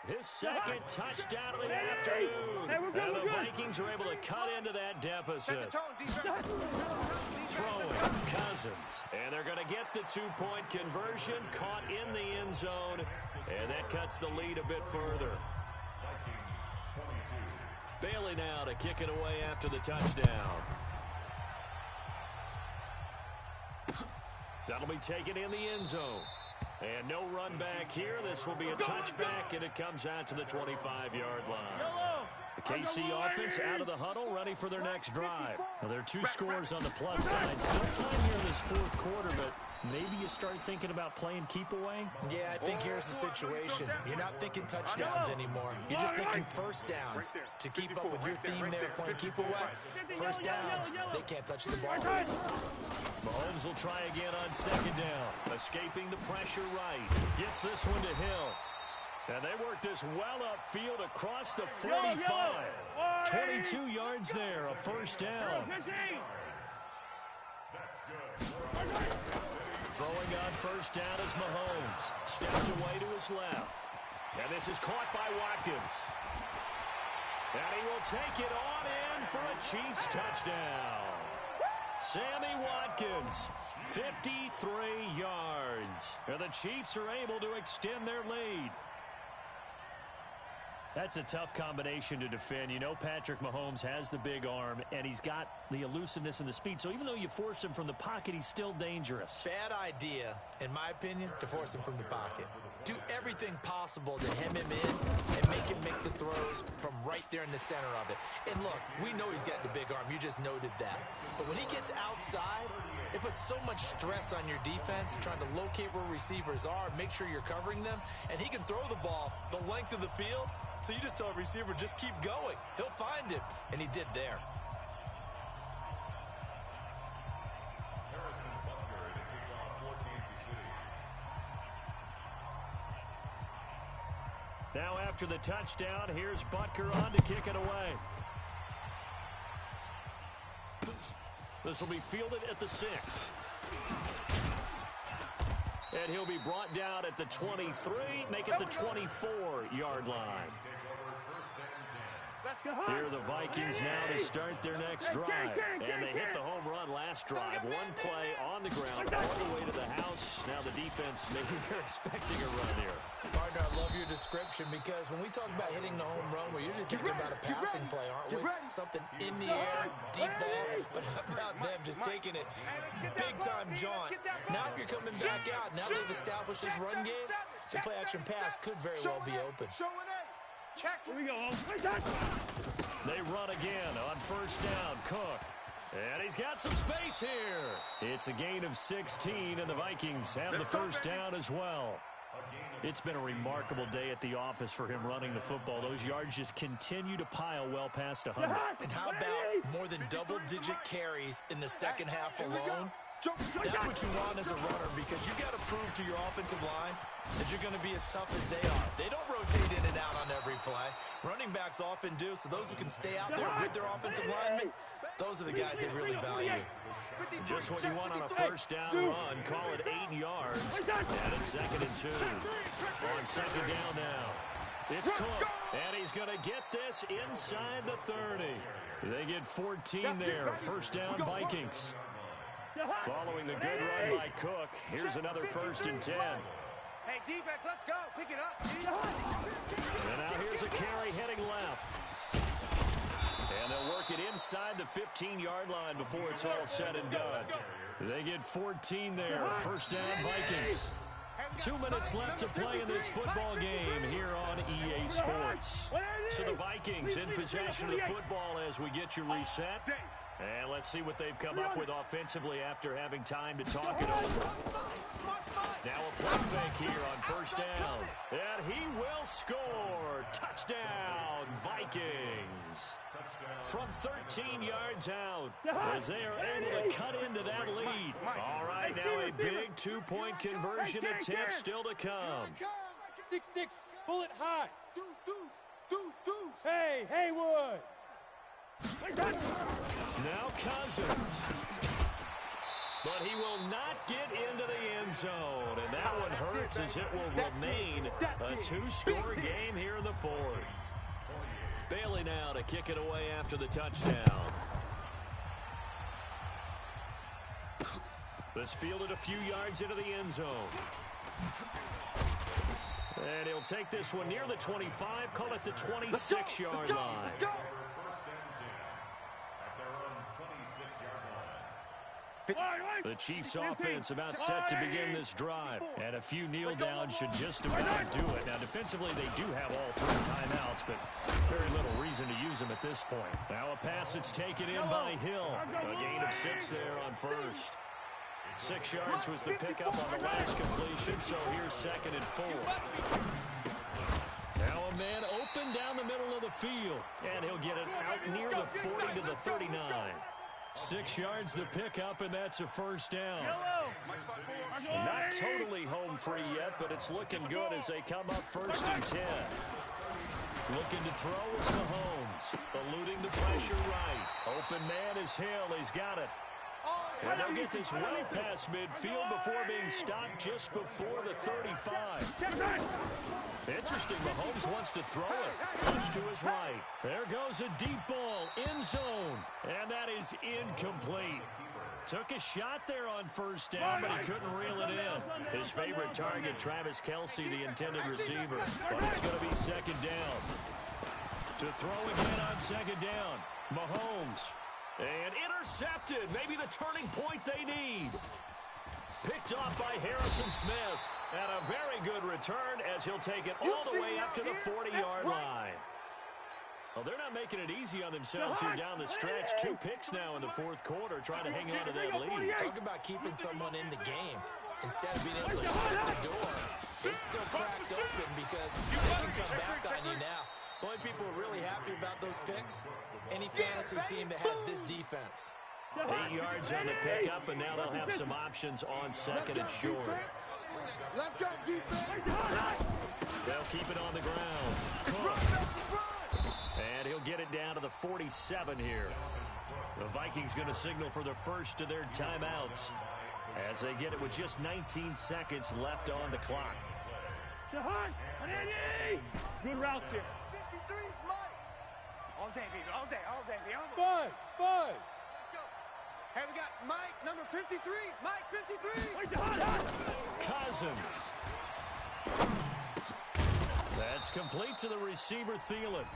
His second touchdown of the afternoon. And the Vikings are able to cut into that deficit. Throwing Cousins. And they're going to get the two-point conversion, caught in the end zone. And that cuts the lead a bit further. Bailey now to kick it away after the touchdown. That'll be taken in the end zone. And no run back here. This will be a touchback, and it comes out to the 25-yard line. The KC offense out of the huddle, ready for their next drive. Now, there are two scores on the plus side. Still time here in this fourth quarter, but maybe you start thinking about playing keep away? Yeah, I think here's the situation. You're not thinking touchdowns anymore. You're just thinking first downs. To keep up with your theme there, playing keep away, first downs, they can't touch the ball. Mahomes will try again on second down. Escaping the pressure right. Gets this one to Hill. And they work this well upfield across the 45. 22 yards there, a first down. Throwing on first down is Mahomes. Steps away to his left. And this is caught by Watkins. And he will take it on in for a Chiefs touchdown. Sammy Watkins, 53 yards. And the Chiefs are able to extend their lead. That's a tough combination to defend. You know Patrick Mahomes has the big arm, and he's got the elusiveness and the speed. So even though you force him from the pocket, he's still dangerous. Bad idea, in my opinion, to force him from the pocket. Do everything possible to hem him in and make him make the throws from right there in the center of it. And look, we know he's got the big arm. You just noted that. But when he gets outside, it puts so much stress on your defense, trying to locate where receivers are, make sure you're covering them, and he can throw the ball the length of the field. So you just tell a receiver, just keep going. He'll find him, and he did there. Now after the touchdown, here's Butker on to kick it away. This will be fielded at the 6. And he'll be brought down at the 23, make it the 24-yard line. Here are the Vikings now to start their next drive. And they hit the home run last drive. One play on the ground, all the way to the house. Now the defense, maybe they're expecting a run here. Partner, I love your description because when we talk about hitting the home run, we're usually thinking about a passing play, aren't we? Something in the air, deep ball. But how about them just taking it big-time jaunt? Now if you're coming back out, now they've established this run game, the play-action pass could very well be open. Here we go. They run again on first down. Cook. And he's got some space here. It's a gain of 16, and the Vikings have the first down as well. It's been a remarkable day at the office for him running the football. Those yards just continue to pile well past 100. And how about more than double-digit carries in the second half alone? That's what you want as a runner because you got to prove to your offensive line that you're going to be as tough as they are. They don't rotate in and out on every play. Running backs often do, so those who can stay out there with their offensive linemen, those are the guys they really value. Just what you want on a first down run. Call it 8 yards. And it's 2nd and 2. On second down now. It's Cook. And he's going to get this inside the 30. They get 14 there. First down Vikings. Following the good run by Cook, here's another 1st and 10. Hey, defense, let's go. Pick it up. And now here's a carry heading left. And they'll work it inside the 15-yard line before it's all said and done. They get 14 there. First down Vikings. 2 minutes left to play in this football game here on EA Sports. So the Vikings in possession of the football as we get you reset. And let's see what they've come up with offensively after having time to talk it over. Now a play fake here on first down. And he will score. Touchdown, Vikings. From 13 yards out as they are able to cut into that lead. All right, now a big two-point conversion attempt still to come. 6'6", bullet high. Hey, Haywood. Now Cousins. But he will not get into the end zone. And that one hurts as it will remain a two-score game here in the fourth. Bailey now to kick it away after the touchdown. This fielded a few yards into the end zone. And he'll take this one near the 25, call it the 26-yard line. The Chiefs offense about set to begin this drive. And a few kneel downs should just about do it. Now defensively they do have all three timeouts, but very little reason to use them at this point. Now a pass that's taken in by Hill. A gain of 6 there on first. 6 yards was the pickup on the last completion, so here's 2nd and 4. Now a man open down the middle of the field, and he'll get it out near the 40 to the 39. 6 yards the pickup, and that's a first down. Not totally home free yet, but it's looking good as they come up 1st and 10. Looking to throw is Mahomes, eluding the pressure right. Open man is Hill, he's got it. And they'll get this well past midfield before being stopped just before the 35. Interesting, Mahomes wants to throw it. Flush to his right. There goes a deep ball, end zone. And that is incomplete. Took a shot there on first down, but he couldn't reel it in. His favorite target, Travis Kelce, the intended receiver. But it's going to be 2nd down. To throw again on 2nd down, Mahomes. And intercepted, maybe the turning point they need. Picked off by Harrison Smith. And a very good return as he'll take it all the way up to the 40-yard line. Well, they're not making it easy on themselves here down the stretch. 2 picks now in the 4th quarter trying to hang on to that lead. Talk about keeping someone in the game. Instead of being able to shut the door, it's still cracked open because they can come back on you now. The only people who are really happy about those picks, any fantasy team that has this defense. 8 yards on the pickup, and now they'll have some options on 2nd and short. Let's go, defense. They'll keep it on the ground. Cook. And he'll get it down to the 47 here. The Vikings going to signal for the first of their timeouts as they get it with just 19 seconds left on the clock. Good route here. 53's Mike. All day, baby. All day, baby. Buzz. Let's go. Hey, we got Mike, number 53. Mike, 53. Cousins. That's complete to the receiver, Thielen.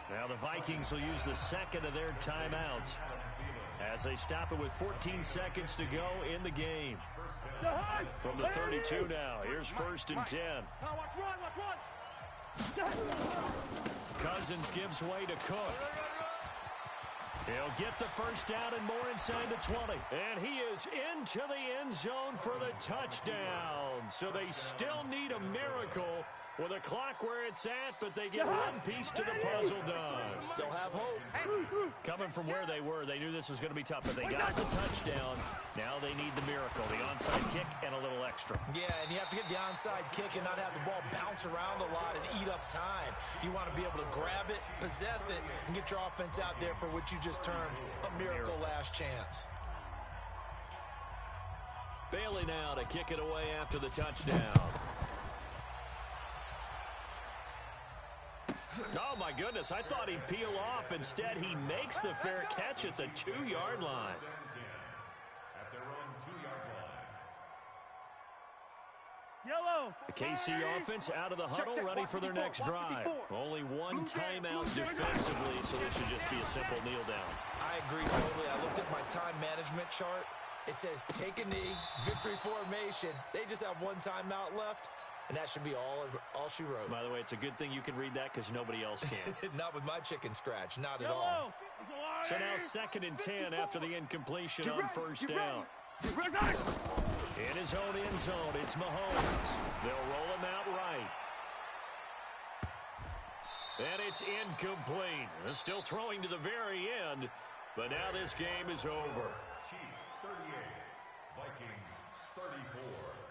Now the Vikings will use the 2nd of their timeouts as they stop it with 14 seconds to go in the game. From the 32 now, here's 1st and 10. Watch run. Cousins gives way to Cook. He'll get the first down and more inside the 20. And he is into the end zone for the touchdown. So they still need a miracle with a clock where it's at, but they get one piece to the puzzle done. Still have hope. Coming from where they were, they knew this was going to be tough, but they got the touchdown. Now they need the miracle, the onside kick and a little extra. Yeah, and you have to get the onside kick and not have the ball bounce around a lot and eat up time. You want to be able to grab it, possess it, and get your offense out there for what you just termed a miracle last chance. Bailey now to kick it away after the touchdown. Oh, my goodness. I thought he'd peel off. Instead, he makes the fair catch at the 2-yard line. At their own 2-yard line. Yellow. The KC offense out of the huddle, ready for their next drive. Only one timeout defensively, so this should just be a simple kneel down. I agree totally. I looked at my time management chart. It says take a knee, victory formation. They just have one timeout left. And that should be all she wrote. By the way, it's a good thing you can read that because nobody else can. Not with my chicken scratch. Not at all. So now 2nd and 10 after the incompletion on first down. In his own end zone, it's Mahomes. They'll roll him out right. And it's incomplete. They're still throwing to the very end. But now this game is over. Chiefs 38, Vikings 34.